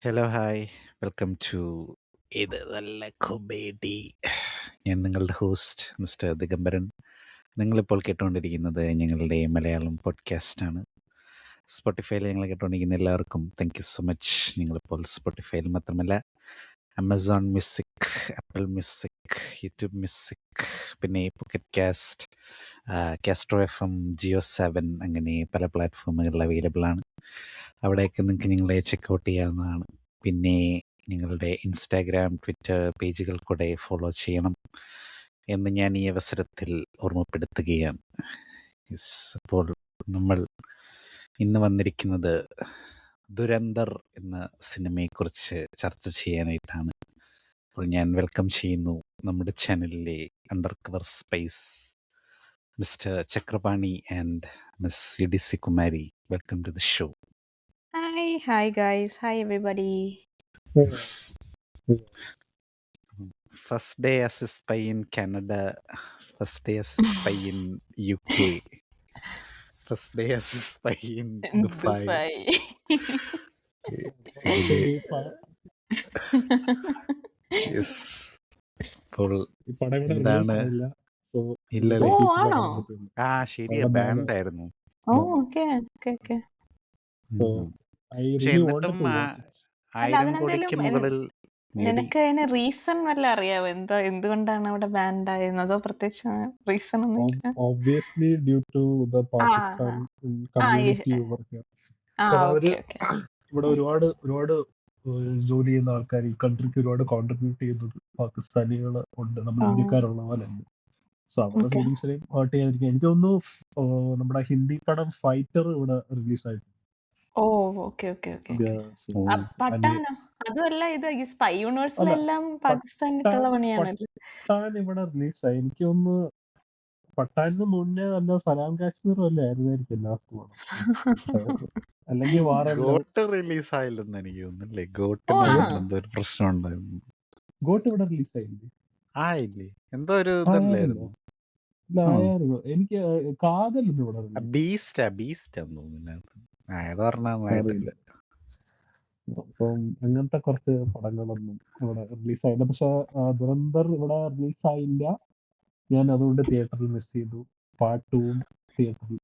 Hello hi welcome to ഇത് നല്ല comedy. ഞാൻ നിങ്ങളുടെ ഹോസ്റ്റ് മിസ്റ്റർ ദിഗംബരൻ. നിങ്ങളിപ്പോൾ കേട്ടുകൊണ്ടിരിക്കുന്നത് ഞങ്ങളുടെ മലയാളം പോഡ്കാസ്റ്റാണ്. സ്പോട്ടിഫൈയിൽ ഞങ്ങൾ കേട്ടുകൊണ്ടിരിക്കുന്ന എല്ലാവർക്കും താങ്ക് യു സോ മച്ച്. നിങ്ങളിപ്പോൾ സ്പോട്ടിഫൈയിൽ മാത്രമല്ല Amazon music, Apple music, YouTube music, പിന്നെ Pocket Cast, Castro FM, Jio 7 അങ്ങനെ പല പ്ലാറ്റ്ഫോമുകളിൽ അവൈലബിൾ ആണ്. അവിടെയൊക്കെ നിങ്ങൾക്ക് ഞങ്ങളെ ചെക്കൗട്ട് ചെയ്യാവുന്നതാണ്. പിന്നെ നിങ്ങളുടെ ഇൻസ്റ്റാഗ്രാം, ട്വിറ്റർ പേജുകൾ കൂടെ ഫോളോ ചെയ്യണം എന്ന് ഞാൻ ഈ അവസരത്തിൽ ഓർമ്മപ്പെടുത്തുകയാണ്. യെസ്, അപ്പോൾ നമ്മൾ ഇന്ന് വന്നിരിക്കുന്നത് ദുരന്തർ എന്ന സിനിമയെക്കുറിച്ച് ചർച്ച ചെയ്യാനായിട്ടാണ്. അപ്പോൾ ഞാൻ വെൽക്കം ചെയ്യുന്നു നമ്മുടെ ചാനലിലെ under cover spies mister Chakrapani and miss UDC Kumari. Welcome to the show. Hi guys. Hi everybody. First day as a spy in Canada, first day as a spy in UK, first day as a spy in Dubai. Dubai. ഇതില് yes. അപ്പോൾ ഈ പടം ഇവിടെ എന്താണ്? Release ആയില്ല. So ഇല്ലല്ലേ? ഓ ആണോ? ആ ശരിയാ, പടം ബാൻഡ് ആയിരുന്നു. Oh okay okay okay. So I പക്ഷെ really എന്നിട്ടും wanted to watch it. 1000 കോടിക്ക് മുകളിൽ നേടി. നിനക്ക് അതിന് റീസൺ വല്ല അറിയാവോ? എന്തുകൊണ്ടാണ് അവിടെ ബാൻഡ് ആയെന്ന്? അതോ പ്രത്യേകിച്ച് റീസൺ ഒന്നും ഇല്ല? Obviously due to the Pakistan community over here. കാരണം അവര് ഓക്കെ. ഇവിടെ ഒരുപാട് ജോലി ചെയ്യുന്ന ആൾക്കാർ ഈ കൺട്രിക്ക് ഒരുപാട് കോൺട്രിബ്യൂട്ട് ചെയ്യുന്നത് പാകിസ്ഥാനികൾ ഉണ്ട്, നമ്മൾ ഇന്ത്യക്കാരുള്ള പോലെ ഉണ്ട്. സോ അവരുടെ ഫീലിങ്സിനെയും ഹേർട്ട് ചെയ്യാതിരിക്കും. എനിക്ക് തോന്നുന്നു നമ്മുടെ ഹിന്ദി പടം ഫൈറ്റർ ഇവിടെ റിലീസ് ആയിട്ട്. ഓ ഓക്കെ. പട്ടാനോ? അതുമല്ല, ഇത് ഈ സ്പൈ യൂണിവേഴ്സിലെല്ലാം പാകിസ്ഥാനിട്ടുള്ള പണിയാണല്ലോ. പട്ടാൻ ഇവിടെ റിലീസായി. എനിക്ക് തോന്നുന്നു പട്ടാനിന് മുന്നേ വല്ല സലാം കാശ്മീറും അല്ലേ ആയിരുന്നായിരിക്കും ലാസ്റ്റ് പടം. അല്ലെങ്കിൽ ഗോട്ട് റിലീസ് ആയില്ലെന്ന് എനിക്ക് തോന്നുന്നില്ലേ? ഗോട്ടിന് എന്തോ ഒരു പ്രശ്നം ഉണ്ടായിരുന്നു. ഗോട്ട് ഇവിടെ റിലീസായില്ലേ? ആയില്ലേ? എന്തോ ഒരു ഇതല്ലായിരുന്നു. ആയിരുന്നു. എനിക്ക് കാതലൊന്നും ഇവിടെ ബീസ്റ്റ് തോന്നുന്നു. ഏതോ പറഞ്ഞില്ല. അപ്പം അങ്ങനത്തെ കുറച്ച് പടങ്ങളൊന്നും ഇവിടെ റിലീസായില്ല. പക്ഷെ ദുരന്തർ ഇവിടെ റിലീസായില്ല. ഞാൻ അതുകൊണ്ട് തിയേറ്ററിൽ മിസ് ചെയ്തു. പാർട്ട് 2 തിയേറ്ററിൽ.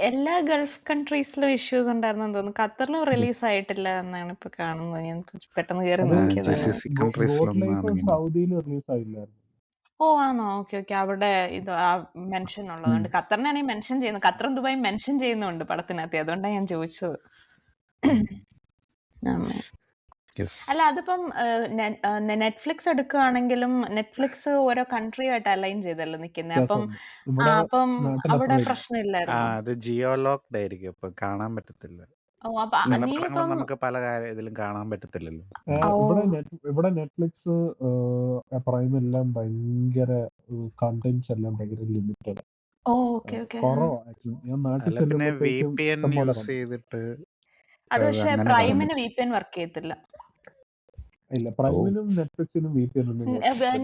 എല്ലാ ഗൾഫ് കൺട്രീസിലും ഇഷ്യൂസ് ഉണ്ടായിരുന്നു തോന്നുന്നു. ഖത്തറിലും റിലീസ് ആയിട്ടില്ല എന്നാണ് ഇപ്പൊ കാണുന്നത്. ഞാൻ പെട്ടെന്ന് കയറി നോക്കിയത്. സൗദിയിൽ റിലീസ് ആയില്ലായിരുന്നു. ഓ ആണോ? ഓക്കെ. അവിടെ ഇത് മെൻഷൻ ഉള്ളതുകൊണ്ട് ഖത്തറിനാണെങ്കിൽ മെൻഷൻ ചെയ്യുന്നു. ഖത്തറും ദുബായും മെൻഷൻ ചെയ്യുന്നുണ്ട് പടത്തിനകത്ത്. അതുകൊണ്ടാണ് ഞാൻ ചോദിച്ചത്. അല്ല, അതിപ്പം നെറ്റ്ഫ്ലിക്സ് എടുക്കുകയാണെങ്കിലും നെറ്റ്ഫ്ലിക്സ് ഓരോ കൺട്രിയായിട്ട് അലൈൻ ചെയ്തല്ലോ നിൽക്കുന്നത്. അപ്പം അവിടെ പ്രശ്നമില്ലായിരുന്നു. അത് ജിയോ ലോക്ക്ഡ് ആയിരിക്കും, അപ്പൊ കാണാൻ പറ്റത്തില്ല. നമുക്ക് പല ഇതിലും കാണാൻ പറ്റത്തില്ലല്ലോ. ഇവിടെ നെറ്റ്ഫ്ലിക്സ് പ്രൈം എല്ലാം ഭയങ്കര കണ്ടന്റ്സ് എല്ലാം ഭയങ്കര ലിമിറ്റഡ്. പിന്നെ VPN യൂസ് ചെയ്തിട്ട്. അത് പക്ഷേ പ്രൈമിന് VPN വർക്ക് ചെയ്യത്തില്ല. ഇല്ല, പ്രൈമിനും നെറ്റ്ഫ്ലിക്സിനും VPN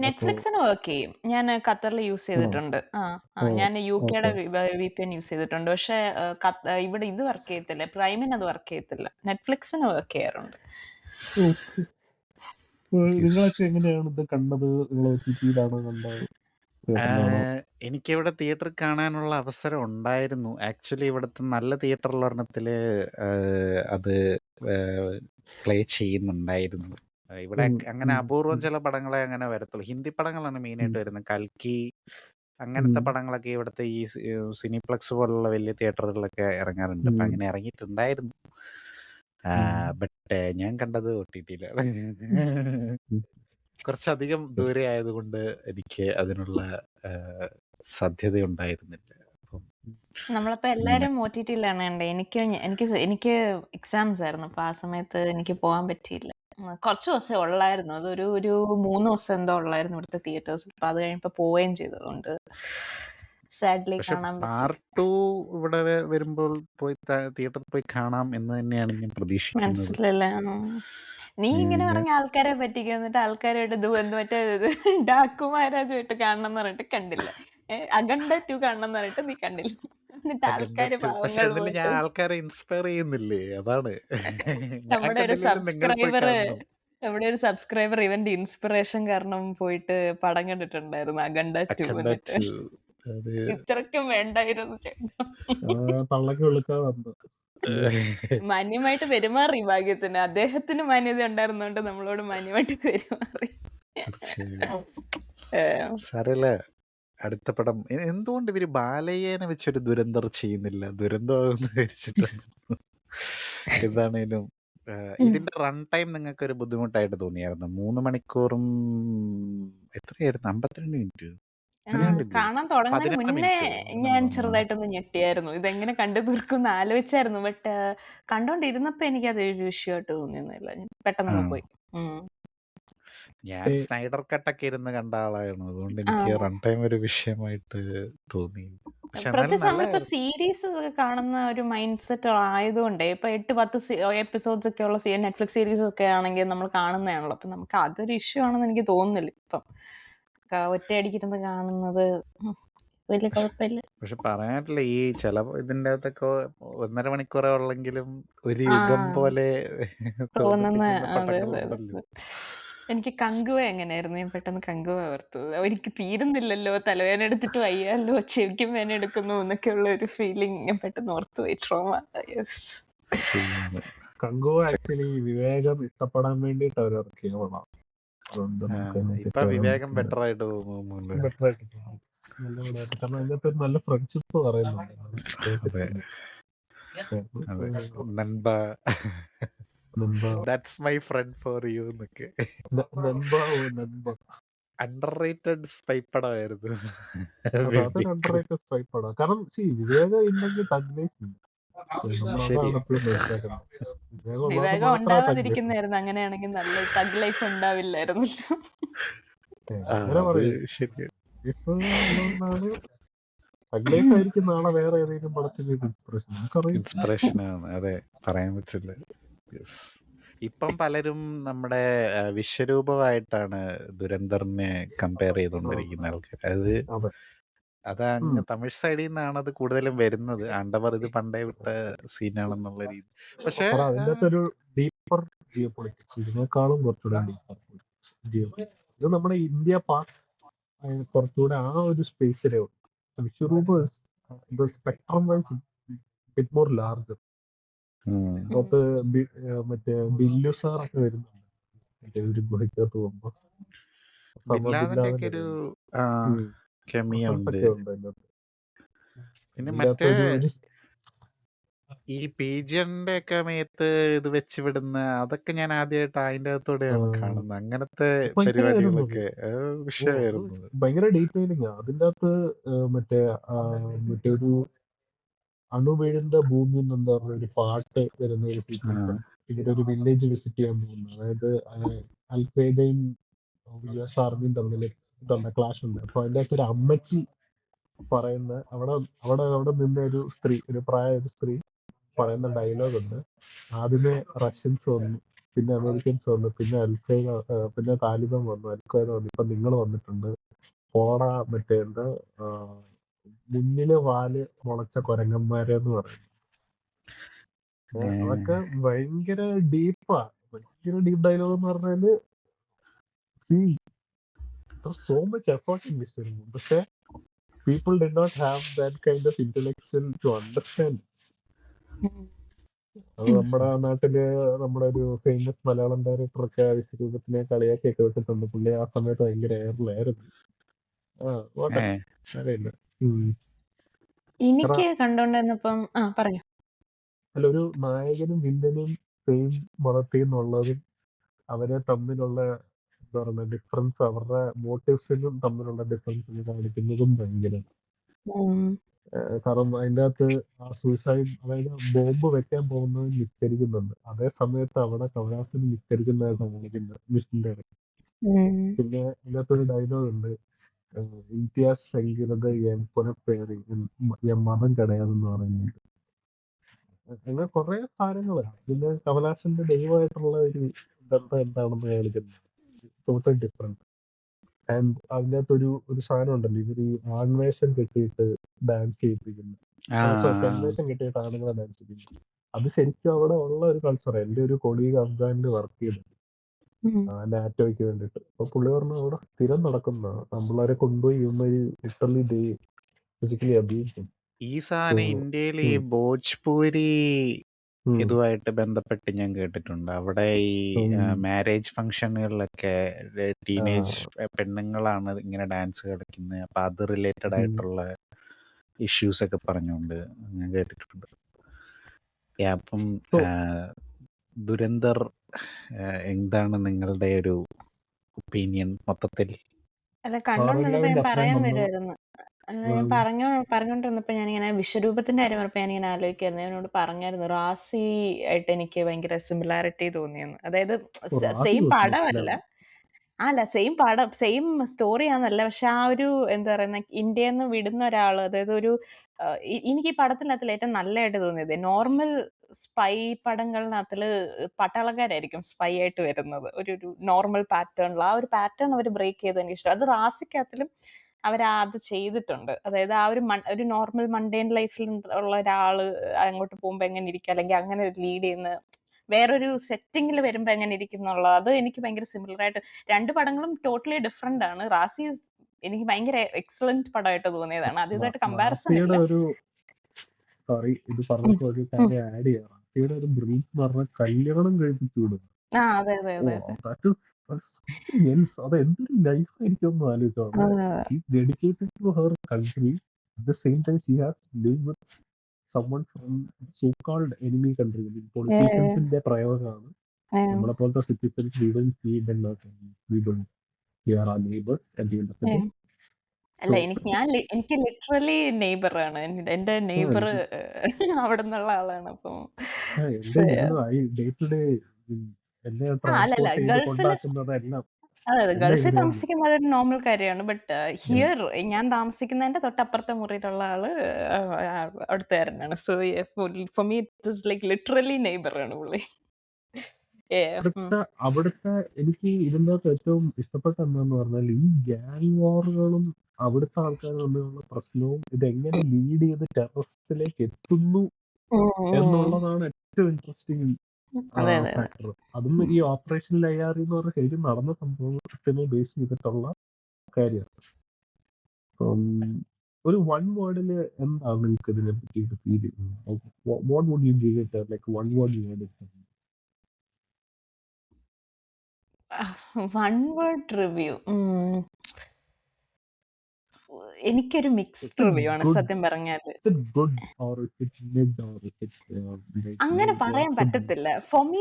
നെറ്റ്ഫ്ലിക്സിന് വർക്ക് ചെയ്യും. ഞാൻ ഖത്തറിൽ യൂസ് ചെയ്തിട്ടുണ്ട്. ഞാൻ UKയുടെ VPN യൂസ് ചെയ്തിട്ടുണ്ട്. പക്ഷെ ഇവിടെ ഇത് വർക്ക് ചെയ്യത്തില്ല. പ്രൈമിന് അത് വർക്ക് ചെയ്യത്തില്ല. നെറ്റ്ഫ്ലിക്സിന് വർക്ക് ചെയ്യാറുണ്ട്. നിങ്ങളൊക്കെ എങ്ങനെയാണ് ഇത് കണ്ടത്? കണ്ടത്? എനിക്കിവിടെ തിയേറ്ററിൽ കാണാനുള്ള അവസരം ഉണ്ടായിരുന്നു. ആക്ച്വലി ഇവിടുത്തെ നല്ല തിയേറ്ററിൽ ഒരെണ്ണത്തില് അത് പ്ലേ ചെയ്യുന്നുണ്ടായിരുന്നു. ഇവിടെ അങ്ങനെ അപൂർവം ചില പടങ്ങളെ അങ്ങനെ വരത്തുള്ളൂ. ഹിന്ദി പടങ്ങളാണ് മെയിനായിട്ട് വരുന്നത്. കൽക്കി അങ്ങനത്തെ പടങ്ങളൊക്കെ ഇവിടുത്തെ ഈ സിനിപ്ലക്സ് പോലുള്ള വലിയ തിയേറ്ററുകളിലൊക്കെ ഇറങ്ങാറുണ്ട്. അപ്പൊ അങ്ങനെ ഇറങ്ങിയിട്ടുണ്ടായിരുന്നു. ബട്ട് ഞാൻ കണ്ടത് OTTയിലാണ്. കുറച്ചധികം ദൂരെ ആയതുകൊണ്ട് എനിക്ക് അതിനുള്ള സാധ്യത ഉണ്ടായിരുന്നില്ല. നമ്മളപ്പോ എല്ലാരും OTTയിലാണ് കണ്ടത്. എനിക്ക് എക്സാംസ് ആയിരുന്നു. അപ്പൊ ആ സമയത്ത് എനിക്ക് പോകാൻ പറ്റിയില്ല. കുറച്ച് ദിവസം ഉള്ളായിരുന്നു. അതൊരു 3 ദിവസം എന്തോ ഉള്ളായിരുന്നു ഇവിടുത്തെ തിയേറ്റേഴ്സ്. അപ്പൊ അത് കഴിഞ്ഞപ്പോ പോവുകയും ചെയ്തതുകൊണ്ട് സാഡ്ലി കാണാൻ പറ്റി. പാർട്ട് 2 ഇവിടെ വരുമ്പോൾ പോയി തിയേറ്ററിൽ പോയി കാണാം എന്ന് തന്നെയാണ് ഞാൻ പ്രതീക്ഷിക്കുന്നത്. മനസ്സിലല്ലേ? നീ ഇങ്ങനെ പറഞ്ഞ ആൾക്കാരെ പറ്റിക്കുക, എന്നിട്ട് ആൾക്കാരായിട്ട് മറ്റേ ഡാക്കു മഹാരാജുമായിട്ട് കാണണം എന്ന് പറഞ്ഞിട്ട് കണ്ടില്ല. അഖണ്ഡ 2 കാണണം പറഞ്ഞിട്ട് നീ കണ്ടില്ല. എന്നിട്ട് അഖണ്ഡ ആൾക്കാര് 2 പക്ഷെ പാവങ്ങൾ എന്നിൽ ഞാൻ പോയിട്ട് ആൾക്കാരെ ഇൻസ്പയർ ചെയ്യുന്നില്ലേ, അതാണ്. ഞാൻ നമ്മുടെ ഒരു കണ്ടില്ലെങ്കിലും നിങ്ങൾ പോയി സബ്സ്ക്രൈബർ കാണണം. നമ്മുടെ ഒരു സബ്സ്ക്രൈബർ ഇവന്റെ ഇൻസ്പിറേഷൻ കാരണം പോയിട്ട് പടം കണ്ടിട്ടുണ്ടായിരുന്നു അഖണ്ഡ 2. അഖണ്ഡ എന്നിട്ട് 2 അത് ഇത്രയ്ക്കും വേണ്ടായിരുന്നു ചേട്ടാ. തള്ളക്ക് വിളിക്കാൻ വന്നു. മാന്യമായിട്ട് പെരുമാറി. ഭാഗ്യത്തിന് അദ്ദേഹത്തിന് മാന്യത ഉണ്ടായിരുന്നോണ്ട് നമ്മളോട് മാന്യമായിട്ട് പെരുമാറി. തീർച്ചയായും. ഏ, സാരല്ല, അടുത്ത പടം എന്തുകൊണ്ട് ഇവര് ബാലയ്യനെ വെച്ചൊരു ദുരന്തർ ചെയ്യുന്നില്ല, ദുരന്തമാകുന്ന വിചാരിച്ചിട്ടാണ്. എന്താണേലും ഇതിന്റെ റൺ ടൈം നിങ്ങൾക്ക് ഒരു ബുദ്ധിമുട്ടായിട്ട് തോന്നിയായിരുന്നു? 3 മണിക്കൂറും എത്രയായിരുന്നു, 52 മിനിറ്റ് ആ, അങ്ങനെയാണ്ടില്ലേ? കാണാൻ തുടങ്ങുന്നതിന് 16 മുന്നേ മിനിറ്റ് അങ്ങനെ ഞാൻ തോന്നുന്നു. ചെറുതായിട്ടൊന്ന് ഞെട്ടിയായിരുന്നു. ഇതെങ്ങനെ കണ്ടു തീർക്കുമെന്ന് ആലോചിച്ചായിരുന്നു. ബട്ട് കണ്ടോണ്ടിരുന്നപ്പോ എനിക്ക് അത് ഒരു വിഷയമായിട്ട് തോന്നിയൊന്നുമില്ല. പെട്ടെന്ന് പോയി. ഞാൻ സ്നൈഡർ കട്ടൊക്കെ ഇരുന്ന് കണ്ട ആളായിരുന്നു, അതുകൊണ്ട് എനിക്ക് റൺ ടൈം ഒരു വിഷയമായിട്ട് തോന്നി. പക്ഷെ എന്നാലും പ്രത്യേകിച്ച് നല്ല നമ്മളിപ്പോ സീരീസ് ഒക്കെ കാണുന്ന ഒരു മൈൻഡ് സെറ്റ് ആയതുകൊണ്ട് ഇപ്പൊ 8-10 എപ്പിസോഡ്സ് ഒക്കെ ഉള്ള നെറ്റ്ഫ്ലിക്സ് സീരീസ് ഒക്കെ ആണെങ്കിൽ നമ്മൾ കാണുന്നതാണല്ലോ. അപ്പൊ നമുക്ക് അതൊരു ഇഷ്യൂ ആണെന്ന് എനിക്ക് തോന്നുന്നില്ല. ഇപ്പം ഒറ്റയടിക്കിരുന്ന് കാണുന്നത് വലിയ കുഴപ്പമില്ല. പക്ഷെ പറയാനില്ല, ഈ ചില ഇതിന്റെ അകത്തൊക്കെ 1.5 മണിക്കൂറേ ഉള്ളെങ്കിലും ഒരു യുഗം പോലെ തോന്നുന്ന തോന്നിപ്പിക്കുന്ന അതെ അതെ പടങ്ങളുണ്ടല്ലോ. അതെ. എനിക്ക് കങ്കുവ എങ്ങനെയായിരുന്നു, ഞാൻ പെട്ടെന്ന് കങ്കുവ ഓർത്തത്. എനിക്ക് തീരുന്നില്ലല്ലോ, തലവേദന എടുത്തിട്ട് വയ്യാലോ, ചെവിക്കും വേദന എടുക്കുന്നു എന്നൊക്കെയുള്ള ഒരു ഫീലിംഗ് ഞാൻ പെട്ടെന്ന് ഓർത്തു പോയി. ട്രോമ. യെസ്. ശരിയാണ്. കങ്കുവ ആക്ച്വലി വിവേകം ഇഷ്ടപ്പെടാൻ വേണ്ടിയിട്ട് അവർ ഇറക്കിയ പടമാണ്. അതുകൊണ്ട് നമുക്ക് അതിനെപ്പറ്റി ഇപ്പൊ പറയാൻ വിവേകം പറ്റില്ല. ബെറ്റർ ആയിട്ട് തോന്നുന്നു. ബെറ്റർ ആയിട്ട് തോന്നും. നല്ല പടമായിട്ട്. കാരണം അതിനകത്ത് ഒരു നല്ല ഫ്രണ്ട്ഷിപ്പ് പറയുന്നുണ്ട്. അതെ അതെ. നൻപ that's my friend for you എന്നൊക്കെ അണ്ടർ റേറ്റഡ് സ്പൈ പടമായിരുന്നു. അതൊരു അണ്ടർറേറ്റഡ് സ്ട്രൈപ്പ് പടം. കാരണം വിവേകം ഇല്ലെങ്കിൽ തഗ് ലൈഫ് ഇല്ല. നമ്മളതാണ് എപ്പോഴും മനസ്സിലാക്കുന്നത്. വിവേകം ഉള്ളത് വിവേകം മാത്രമാണ് തഗ് ലൈഫ്. ഉണ്ടാവാതിരിക്കുന്നതായിരുന്നു. അങ്ങനെയാണെങ്കിൽ നല്ല തഗ് ലൈഫ് ഉണ്ടാവില്ലായിരുന്നല്ലോ. അങ്ങനെ പറയും. ഉള്ളതുകൊണ്ടാണ് തഗ് ലൈഫ് ആയിരിക്കും നാളെ വേറെ ഏതെങ്കിലും പടത്തിന്റെ ഇൻസ്പിറേഷൻ. നമുക്കറിയാം. ഇൻസ്പിറേഷനാണ്, അതെ, പറയാൻ പറ്റില്ല. ഇപ്പം പലരും നമ്മുടെ വിശ്വരൂപമായിട്ടാണ് ദുരന്തറിനെ കമ്പയർ ചെയ്തുകൊണ്ടിരിക്കുന്ന ആൾക്കാർ. അത് അങ്ങ് തമിഴ് സൈഡിൽ നിന്നാണ് അത് കൂടുതലും വരുന്നത്. ആണ്ടവർ ഇത് പണ്ടേ വിട്ട സീനാണെന്നുള്ള രീതി. പക്ഷെ അതിൻ്റെ അകത്തൊരു ഡീപ്പർ ജിയോ പൊളിറ്റിക്സ്, ഇതിനേക്കാളും കുറച്ചുകൂടെ ഡീപ്പർ ജിയോ പൊളിറ്റിക്സ്. ഇത് നമ്മുടെ ഇന്ത്യ പാക് കുറച്ചുകൂടെ ആ ഒരു സ്പേസിലേ ഉള്ളൂ. Vishwaroopam spectrum wise bit more larger. മറ്റേ ബില്ലു സാറൊക്കെ വരുന്നുണ്ട് മറ്റേ ഒരു ഗുഹയ്ക്കകത്ത് പോകുമ്പോ. ബില്ലാദിന്റെ ഒക്കെ ഒരു കെമിയ ഉണ്ട്. പിന്നെ മറ്റേ ഈ പീജിയന്റെ ഒക്കെ മേത്ത് ഇത് വെച്ച് വിടുന്ന അതൊക്കെ ഞാൻ ആദ്യമായിട്ട് അതിന്റെ അകത്തൂടെയാണ് കാണുന്നത്. അങ്ങനത്തെ പരിപാടികളൊക്കെ വിഷയമായിരുന്നു. ഭയങ്കര ഡീറ്റെയിലിംഗ്. അതിൻ്റെ അകത്ത് മറ്റേ ഒരു അണു വീഴുന്ന ഭൂമി എന്താ പറഞ്ഞ ഒരു പാട്ട് വരുന്ന ഒരു സീക്വൻസ്. ഇതിന്റെ ഒരു വില്ലേജ് വിസിറ്റ് ചെയ്യാൻ പോകുന്നു. അതായത് അൽഖ്വയ്ദയും US ആർമിയും തമ്മിൽ ക്ലാഷ് ഉണ്ട്. അപ്പൊ അതിന്റെ അകത്ത് ഒരു അമ്മച്ചി പറയുന്ന അവിടെ നിന്ന ഒരു സ്ത്രീ, ഒരു പ്രായ ഒരു സ്ത്രീ പറയുന്ന ഡയലോഗ് ഉണ്ട്. ആദ്യമേ റഷ്യൻസ് വന്നു, പിന്നെ അമേരിക്കൻസ് വന്നു, പിന്നെ അൽഖ്വയ്ദ, പിന്നെ താലിബാൻ വന്നു, അൽഖ്വയ്ദ വന്നു, ഇപ്പൊ നിങ്ങൾ വന്നിട്ടുണ്ട്. പോടാ മറ്റേ എന്താ മുന്നില് വാല് മുളച്ച കൊരങ്ങന്മാരെന്ന് പറയും. അതൊക്കെ ഭയങ്കര ഡീപ്പാ. ഭയങ്കര ഡീപ്പ് ഡയലോഗ് എന്ന് പറഞ്ഞാല് so much effort in this film. പക്ഷെ people did not have that kind of intellectual to understand. അത് നമ്മുടെ നാട്ടില് നമ്മുടെ ഒരു ഫേമസ് മലയാളം ഡയറക്ടറൊക്കെ വിശ്വരൂപത്തിനെ കളിയാക്കിയൊക്കെ വിട്ടിട്ടുണ്ട്. പുള്ളി ആ സമയത്ത് ഭയങ്കര എയറിലായിരുന്നു. അറിയില്ല. എനിക്ക് കണ്ടോണ്ടിരുന്നപ്പം പറഞ്ഞു. അല്ല, ഒരു നായകനും വില്ലനും സെയിം മതത്തിൽ നിന്നുള്ളതും അവരെ തമ്മിലുള്ള എന്താ പറയുക ഡിഫറൻസ്, അവരുടെ മോട്ടീവ്സിനും തമ്മിലുള്ള ഡിഫറൻസ് കാണിക്കുന്നതും ഭയങ്കര. കാരണം അതിൻ്റെ അകത്ത് ആ സൂയിസൈഡ്, അതായത് ബോംബ് വെക്കാൻ പോകുന്നത് നിസ്കരിക്കുന്നുണ്ട്. അതേ സമയത്ത് അവിടെ കമലഹാസന് നിസ്കരിക്കുന്നതായിട്ട് കാണിക്കുന്നത് മിഷന്റെ ഇടയ്ക്ക്. പിന്നെ ഇതിനകത്തൊരു ഡയലോഗ് ഉണ്ട്, ഇംതിയാസ് സംഗീതത എൻ പുനഃപ്പേറി എൻ മതം കിടയാതെന്ന് പറയുന്നുണ്ട്. അങ്ങനെ കുറെ സാധനങ്ങള്. പിന്നെ കമലഹാസന്റെ ദൈവമായിട്ടുള്ള ഒരു ബന്ധം എന്താണെന്ന് കാണിക്കുന്നത് ടോട്ടൽ ഡിഫറെന്റ്. ആൻഡ് അതിനകത്തൊരു സാധനം ഉണ്ടല്ലോ, ഇവർ ഈ ആൺവേഷം കെട്ടിയിട്ട് ഡാൻസ് ചെയ്യിപ്പിക്കുന്നു. ആ സോറി, പെൺവേഷം കെട്ടിയിട്ട് ആണുങ്ങളെ ഡാൻസ് ചെയ്യിപ്പിക്കുന്നു. അത് ശരിക്കും അവിടെ ഉള്ള ഒരു കൾച്ചറാണ്. എൻ്റെ ഒരു കൊളീഗ് അഫ്ഗാനിൽ വർക്ക് ചെയ്തു നാറ്റോയ്ക്ക് വേണ്ടിയിട്ട്. അപ്പൊ പുള്ളി പറഞ്ഞു അവിടെ സ്ഥിരം നടക്കുന്നതാണ്. നമ്മളവരെ കൊണ്ടുപോയി ഇവന്മാര് ലിറ്ററലി ഫിസിക്കലി അബ്യൂസ് ചെയ്യും. ഈ സാധനം ഇന്ത്യയിൽ ഈ ഭോജ്പൂരി ഇതുമായിട്ട് ബന്ധപ്പെട്ട് ഞാൻ കേട്ടിട്ടുണ്ട്. അവിടെ ഈ മാരേജ് ഫംഗ്ഷനുകളിലൊക്കെ ടീനേജ് പെണ്ണുങ്ങളാണ് ഇങ്ങനെ ഡാൻസ് കളിക്കുന്നത്. അപ്പൊ അത് റിലേറ്റഡ് ആയിട്ടുള്ള ഇഷ്യൂസ് ഒക്കെ പറഞ്ഞുകൊണ്ട് ഞാൻ കേട്ടിട്ടുണ്ട്. അപ്പം ദുരന്തർ എന്താണ് നിങ്ങളുടെ ഒരു ഒപ്പീനിയൻ മൊത്തത്തിൽ? അല്ല, കണ്ടോണ്ടിരുന്നപ്പോ ഞാൻ പറയാൻ വരുമായിരുന്നു. ഞാൻ ഉം. പറഞ്ഞോണ്ടിരുന്നപ്പോ ഞാനിങ്ങനെ വിശ്വരൂപത്തിന്റെ കാര്യം പറഞ്ഞപ്പോ ഞാനിങ്ങനെ ആലോചിക്കായിരുന്നു. എന്നോട് പറഞ്ഞായിരുന്നു റാസി ആയിട്ട് എനിക്ക് ഭയങ്കര സിമിലാരിറ്റി തോന്നിയെന്ന്. അതായത് Razi same was പടമല്ല, next level. അല്ല സെയിം പടം സെയിം സ്റ്റോറി ആണെന്നല്ല, പക്ഷെ ആ ഒരു എന്താ പറയുന്ന ഇന്ത്യയിൽ നിന്ന് വിടുന്ന ഒരാള്, അതായത് ഒരു എനിക്ക് ഈ പടത്തിനകത്തിൽ ഏറ്റവും നല്ലതായിട്ട് തോന്നിയത് നോർമൽ സ്പൈ പടങ്ങളിനകത്തില് പട്ടാളക്കാരായിരിക്കും സ്പൈ ആയിട്ട് വരുന്നത്, ഒരു നോർമൽ പാറ്റേണിൽ. ആ ഒരു പാറ്റേൺ അവർ ബ്രേക്ക് ചെയ്ത് എനിക്ക് ഇഷ്ടം. അത് റാസിക്കകത്തിലും അത് ചെയ്തിട്ടുണ്ട്. അതായത് ആ ഒരു നോർമൽ മണ്ടേൻ ലൈഫിൽ ഉള്ള ഒരാള് അങ്ങോട്ട് പോകുമ്പോ എങ്ങനെ ഇരിക്കും, അല്ലെങ്കിൽ അങ്ങനെ ലീഡ് ചെയ്യുന്ന വേറൊരു സെറ്റിംഗിൽ വരുമ്പോ എങ്ങനെ ഇരിക്കും എന്നുള്ളത്, അത് എനിക്ക് ഭയങ്കര സിമിലർ ആയിട്ട്. രണ്ട് പടങ്ങളും ടോട്ടലി ഡിഫറെന്റ് ആണ്. റാസി എനിക്ക് ഭയങ്കര എക്സലന്റ് പടമായിട്ട് തോന്നിയതാണ്. അത് ഇതായിട്ട് കമ്പാരിസൺ ഇല്ല. സോറി, ഇത് പറഞ്ഞപ്പോ ഒരു കാര്യം ആഡ് ചെയ്യാം. റാസിയുടെ ഒരു ബ്രീഫ് പറഞ്ഞ കല്യാണം കഴിപ്പിച്ചു വിടും. ആ അതെ അതെ അതെ അത് എന്തൊരു ലൈഫായിരിക്കും ഒന്ന് ആലോചിച്ചോ. Dedicated to her country. At the same time she has live with someone from so-called enemy country. പൊളിറ്റീഷ്യൻസിന്റെ പ്രയോഗമാണ്. നമ്മളെ പോലത്തെ citizens we don't see them as we don't, they are our neighbors at the end of the day. അല്ല, എനിക്ക് literally neighbour ആണ്. എന്റെ neighbour അവിടെ നിന്നുള്ള ആളാണ്. അപ്പം ഡേ ടു ഡേ എന്നെ അല്ലല്ല, ട്രാൻസ്പോർട്ട് ചെയ്ത് ഗൾഫില് കൊണ്ടാക്കുന്നതെല്ലാം അതെ ഗൾഫിൽ താമസിക്കുമ്പോൾ അതൊരു നോർമൽ കാര്യമാണ്. ബട്ട് ഹിയർ ഞാൻ താമസിക്കുന്നതിന്റെ തൊട്ടപ്പുറത്തെ മുറിയിലുള്ള ആള് അടുത്തുകാരനാണ്. So for me it is like literally neighbour ആണ് പുള്ളി. അവിടുത്തെ എനിക്ക് ഇതിൻ്റെ അകത്ത് ഏറ്റവും ഇഷ്ടപ്പെട്ട എന്താന്ന് പറഞ്ഞാൽ ഈ ഗ്യാങ് വാറുകളും അവിടുത്തെ ആൾക്കാർ തമ്മിലുള്ള പ്രശ്നവും ഇതെങ്ങനെ ലീഡ് ചെയ്ത് ടെററിസ്റ്റിലേക്ക് എത്തുന്നു എന്നുള്ളതാണ് ഏറ്റവും ഇൻട്രസ്റ്റിംഗ് ഫാക്ടർ. അതും ഈ ഓപ്പറേഷൻ ലയാറി എന്ന് പറഞ്ഞ ശരിക്കും നടന്ന സംഭവത്തിനെ ബേസ് ചെയ്തിട്ടുള്ള കാര്യമാണ്. ഒരു വൺ വേർഡില് എന്താണ് നിങ്ങൾക്ക് ഇതിനെ പറ്റിയിട്ട് ഫീൽ ചെയ്യുന്നത്? What would you give it like one word word? One word review എനിക്കൊരു മിക്സ്ഡ് റിവ്യൂ ആണ് സത്യം പറഞ്ഞാല്. അങ്ങനെ പറയാൻ പറ്റത്തില്ല. ഫോർ മീ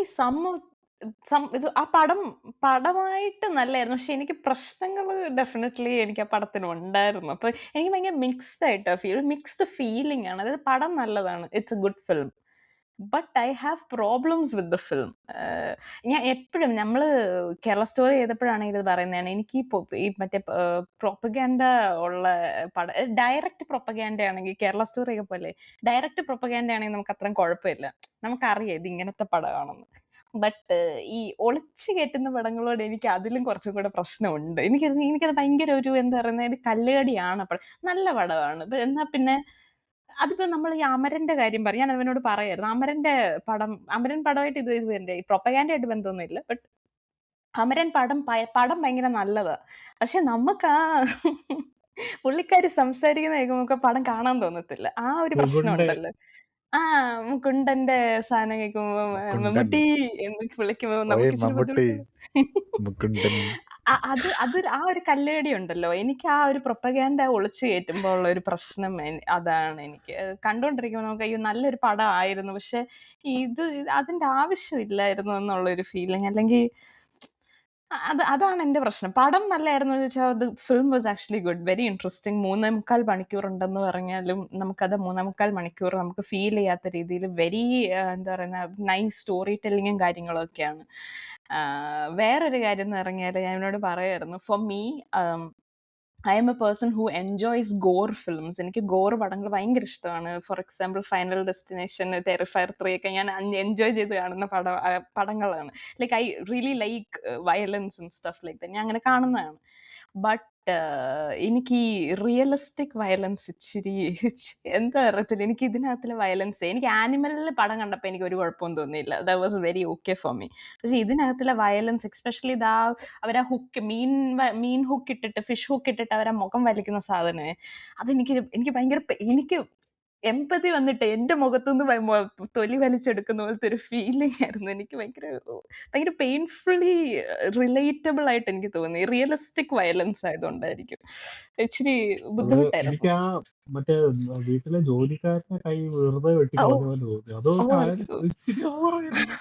ഇത് ആ പടമായിട്ട് നല്ലായിരുന്നു, പക്ഷെ എനിക്ക് പ്രശ്നങ്ങൾ ഡെഫിനറ്റ്ലി എനിക്ക് ആ പടത്തിന് ഉണ്ടായിരുന്നു. അപ്പൊ എനിക്ക് ഭയങ്കര മിക്സ്ഡ് ആയിട്ട് മിക്സ്ഡ് ഫീലിംഗ് ആണ്. അതായത് പടം നല്ലതാണ്, it's a good film, but I have problems with the film. ഞാൻ എപ്പോഴും നമ്മള് കേരള സ്റ്റോറി ചെയ്തപ്പോഴാണെങ്കിൽ ഇത് പറയുന്നതാണ്. എനിക്ക് ഈ മറ്റേ പ്രൊപ്പഗാൻഡ ഉള്ള പടം, ഡയറക്റ്റ് പ്രൊപ്പഗാൻഡ ആണെങ്കിൽ കേരള സ്റ്റോറി ഒക്കെ പോലെ ഡയറക്റ്റ് പ്രൊപ്പഗാൻഡ ആണെങ്കിൽ നമുക്ക് അത്രയും കുഴപ്പമില്ല, നമുക്കറിയാം ഇത് ഇങ്ങനത്തെ പടമാണെന്ന്. ബട്ട് ഈ ഒളിച്ചു കയറ്റുന്ന പടങ്ങളോട് എനിക്ക് അതിലും കുറച്ചും കൂടെ പ്രശ്നമുണ്ട്. എനിക്കത് ഭയങ്കര ഒരു എന്താ പറയുന്നത്, കല്ലുകടിയാണ്. നല്ല പടമാണ്, എന്നാ പിന്നെ അതിപ്പോ നമ്മൾ ഈ അമരന്റെ കാര്യം പറയും, ഞാൻ അവനോട് പറയായിരുന്നു. അമരൻ പടമായിട്ട് ഇത് എന്റെ ഈ പ്രൊപ്പഗാൻഡ ആയിട്ട് ബന്ധമൊന്നുമില്ല. ബട്ട് അമരൻ പടം ഭയങ്കര നല്ലതാ. പക്ഷെ നമുക്ക് പുള്ളിക്കാരി സംസാരിക്കുന്ന കേൾക്കുമ്പോ പടം കാണാൻ തോന്നത്തില്ല. ആ ഒരു പ്രശ്നം ഉണ്ടല്ലോ. മുകുണ്ടന്റെ സാധനം കേൾക്കുമ്പോ മമ്മൂട്ടി എന്ന് വിളിക്കുമ്പോ നമുക്ക് ഇച്ചിരി ബുദ്ധിമുട്ട്. അത് ആ ഒരു കല്ലുകടി ഉണ്ടല്ലോ. എനിക്ക് ആ ഒരു പ്രൊപ്പഗാൻഡ ഒളിച്ചു കയറ്റുമ്പോൾ ഉള്ള ഒരു പ്രശ്നം അതാണ്. എനിക്ക് കണ്ടോണ്ടിരിക്കുമ്പോൾ നമുക്ക് അയ്യോ നല്ലൊരു പടം ആയിരുന്നു, പക്ഷെ അതിന്റെ ആവശ്യമില്ലായിരുന്നു എന്നുള്ളൊരു ഫീലിംഗ്. അല്ലെങ്കിൽ അതാണ് എന്റെ പ്രശ്നം. പടം നല്ലായിരുന്നു ചോദിച്ചാൽ the film was actually good, very interesting. 3.25 മണിക്കൂർ ഉണ്ടെന്ന് പറഞ്ഞാലും നമുക്കത് 3.25 മണിക്കൂർ നമുക്ക് ഫീൽ ചെയ്യാത്ത രീതിയിൽ വെരി എന്താ പറയുന്ന നൈസ് സ്റ്റോറി ടെല്ലിങ്ങും കാര്യങ്ങളും ഒക്കെയാണ്. വേറൊരു കാര്യം എന്ന് പറഞ്ഞാൽ ഞാൻ എന്നോട് പറയായിരുന്നു, for me I'm a person who enjoys gore films. എനിക്ക് ഗോർ പടങ്ങൾ ഭയങ്കര ഇഷ്ടമാണ്. For example Final Destination, Terrifier 3 ഒക്കെ ഞാൻ എൻജോയ് ചെയ്ത് കാണുന്ന പടങ്ങളാണ്. Like I really like violence and stuff like that. ഞാൻ അങ്ങനെ കാണുന്നതാണ്. ബട്ട് എനിക്ക് ഈ റിയലിസ്റ്റിക് വയലൻസ് ഇച്ചിരി എന്താ അറിയത്തില്ല, എനിക്ക് ഇതിനകത്തിലെ വയലൻസ്, എനിക്ക് ആനിമലിലെ പടം കണ്ടപ്പോൾ എനിക്ക് ഒരു കുഴപ്പവും തോന്നിയില്ല, that was very okay for me. പക്ഷെ ഇതിനകത്തിലെ വയലൻസ്, എക്സ്പെഷ്യലി ഇതാ അവരാ ഹുക്ക്, മീൻ ഹുക്ക് ഇട്ടിട്ട്, ഫിഷ് ഹുക്ക് ഇട്ടിട്ട് അവരാ മുഖം വലിക്കുന്ന സാധനമേ, എനിക്ക് ഭയങ്കര എനിക്ക് എമ്പതി വന്നിട്ട് എൻ്റെ മുഖത്തുനിന്ന് തൊലി വലിച്ചെടുക്കുന്ന പോലത്തെ ഒരു ഫീലിംഗ് ആയിരുന്നു. എനിക്ക് ഭയങ്കര പെയിൻഫുള്ളി റിലേറ്റബിൾ ആയിട്ട് എനിക്ക് തോന്നി. റിയലിസ്റ്റിക് വയലൻസ് ആയതുകൊണ്ടായിരിക്കും ഇച്ചിരി അത് ബുദ്ധിമുട്ടായിരുന്നു. എനിക്ക് ആ മറ്റേ വീട്ടിലെ ജോലിക്കാരന്റെ കൈ വെറുതെ ഓ വെട്ടിക്കളഞ്ഞ പോലെ തോന്നി. ഓ അതൊക്കെ ഇച്ചിരി ഓവറായിരുന്നു.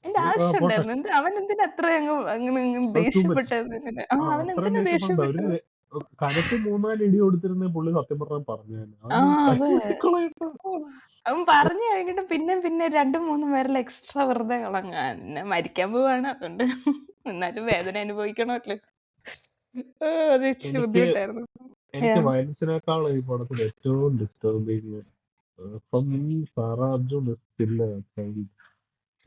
എന്റെ പോട്ടെ, ആവശ്യമുണ്ടായിരുന്നു. അവൻ എന്തിനാ അത്ര അങ്ങനെ അത് ടൂ മച്ച്. ദേഷ്യപ്പെട്ടത്? അവൻ അത്രയും എന്തിനാ ദേഷ്യപ്പെടണ്ട. ഒരു ദേഷ്യപ്പെട്ടത്? കനത്തി 3-4 ഇടി കൊടുത്തിരുന്ന പുള്ളി സത്യം പറഞ്ഞാൽ പറഞ്ഞു തന്നെ. ആ അവന് കൈ അതെ, വെട്ടിക്കളയണ്ട. അവൻ പറഞ്ഞു കഴിഞ്ഞിട്ട് പിന്നെ 2-3 പേരിൽ എക്സ്ട്രാ വെറുതെ കളഞ്ഞ. എന്നെ മരിക്കാൻ പോവാണ്, അതുകൊണ്ട് എന്നാലും വേദന അനുഭവിക്കണമല്ലോ. അത് ഇച്ചിരി എനിക്ക് ബുദ്ധിമുട്ടായിരുന്നു. എനിക്ക് Yeah. വയലൻസിനേക്കാൾ ഈ പടത്തിൽ ഏറ്റവും disturbing from me Sara Arjun is still a child.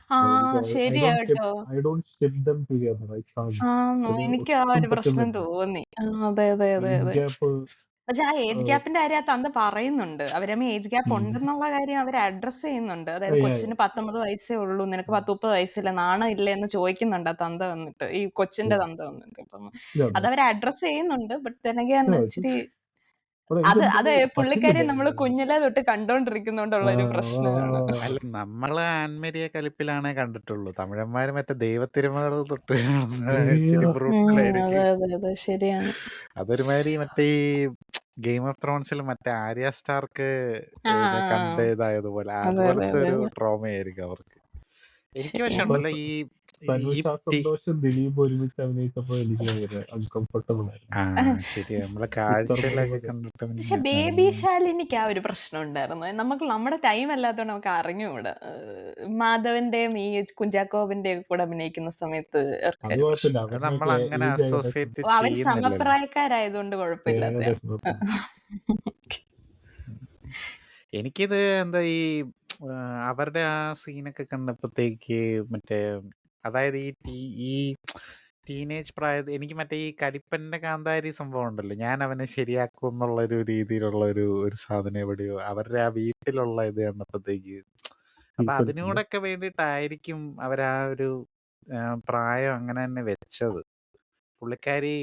ആ എനിക്ക് ശരിയാ കേട്ടോ. I don't ship them together. I can't. എനിക്ക് ആ ഒട്ടും ഒരു പ്രശ്നം പറ്റുന്നില്ല. തോന്നി. അതെ അതെ അതെ ഏജ് അതെ. ഗ്യാപ്പ് പക്ഷെ ആ ഏജ് ഗ്യാപ്പിന്റെ കാര്യം ആ തന്ത പറയുന്നുണ്ട്. അവരമ്മ ഏജ് ഗ്യാപ്പ് ഉണ്ടെന്നുള്ള കാര്യം അവർ അഡ്രസ് ചെയ്യുന്നുണ്ട്. അതായത് കൊച്ചിന് 19 വയസ്സേ ഉള്ളൂ, നിനക്ക് 10-30 വയസ്സില്ല, നാണം ഇല്ല എന്ന് ചോദിക്കുന്നുണ്ട് ആ തന്ത വന്നിട്ട്, ഈ കൊച്ചിന്റെ തന്ത വന്നിട്ട്. അപ്പം അതവർ അഡ്രസ് ചെയ്യുന്നുണ്ട്. ബട്ട് തന്നെ ഇച്ചിരി അത് പുള്ളിക്കാരി നമ്മൾ പറ്റുന്നില്ല. കുഞ്ഞിലെ തൊട്ട് കണ്ടോണ്ടിരിക്കുന്നോണ്ടുള്ള ഒരു പ്രശ്നമാണ്. അല്ല, നമ്മള് ആൻമരിയ കലിപ്പിലാണേ കണ്ടിട്ടുള്ളൂ. തമിഴന്മാര് മറ്റേ ദൈവത്തിരുമകൾ തൊട്ട് കാണുന്ന ഇച്ചിരി അതെ ബ്രൂട്ടലായിരിക്കും. അതെ അതെ ശരിയാണ്. അതൊരുമാതിരി മറ്റേ ഈ ഗെയിം ഓഫ് ത്രോൺസിൽ മറ്റേ ആര്യ സ്റ്റാർക്ക് ആ കണ്ട് ഇതായതുപോലെ അതെ അതെ അതുപോലത്തെ അതെ ഒരു അതെ ട്രോമയായിരിക്കും അവർക്ക്. എനിക്ക് പക്ഷെ ശരിയാണ്. ഉണ്ടല്ലോ ഈ തനുഷ ടി സന്തോഷും ദിലീപ് ഒരുമിച്ച് അഭിനയിച്ചപ്പോൾ എനിക്ക് ഭയങ്കര അൺകംഫർട്ടബിൾ ആയിരുന്നു. ആ ശരിയാ, നമ്മളെ കാഴ്ചയിലൊക്കെ കണ്ടിട്ട് പക്ഷെ പിന്നെ ബേബി ശാലിനിക്ക് ആ ഒരു പ്രശ്നം ഉണ്ടായിരുന്നു. നമ്മുടെ ടൈം അല്ലാത്തതുകൊണ്ട് നമുക്ക് അറിഞ്ഞുകൂടാ. മാധവന്റെയും ഈ കുഞ്ചാക്കോവിന്റെയും കൂടെ അഭിനയിക്കുന്ന സമയത്ത് അത് അവർക്കൊരു കുഴപ്പമില്ല. അത് അവരുടെ നമ്മൾ അങ്ങനെ ഏജ് ഏകദേശം അസോസിയേറ്റ് അവര് ചെയ്യുന്നില്ലല്ലോ. സമപ്രായക്കാരായതുകൊണ്ട് കുഴപ്പമില്ലാത്ത. ഏകദേശം കുഴപ്പമില്ല. എനിക്കിത് എന്താ ഈ അവരുടെ ആ സീനൊക്കെ കണ്ടപ്പോഴത്തേക്ക് മറ്റേ അതായത് ഈ ടീനേജ് പ്രായത്തിൽ എനിക്ക് മറ്റേ ഈ കരിപ്പന്റെ കാന്താരി സംഭവം ഉണ്ടല്ലോ, ഞാൻ അവനെ ശരിയാക്കും എന്നുള്ളൊരു രീതിയിലുള്ള ഒരു സാധനം എവിടെയോ അവരുടെ ആ വീട്ടിലുള്ള ഇത് കണ്ടപ്പോഴത്തേക്ക്, അപ്പൊ അതിനോടൊക്കെ വേണ്ടിയിട്ടായിരിക്കും അവരാ ഒരു പ്രായം അങ്ങനെ തന്നെ വെച്ചത്. പുള്ളിക്കാരി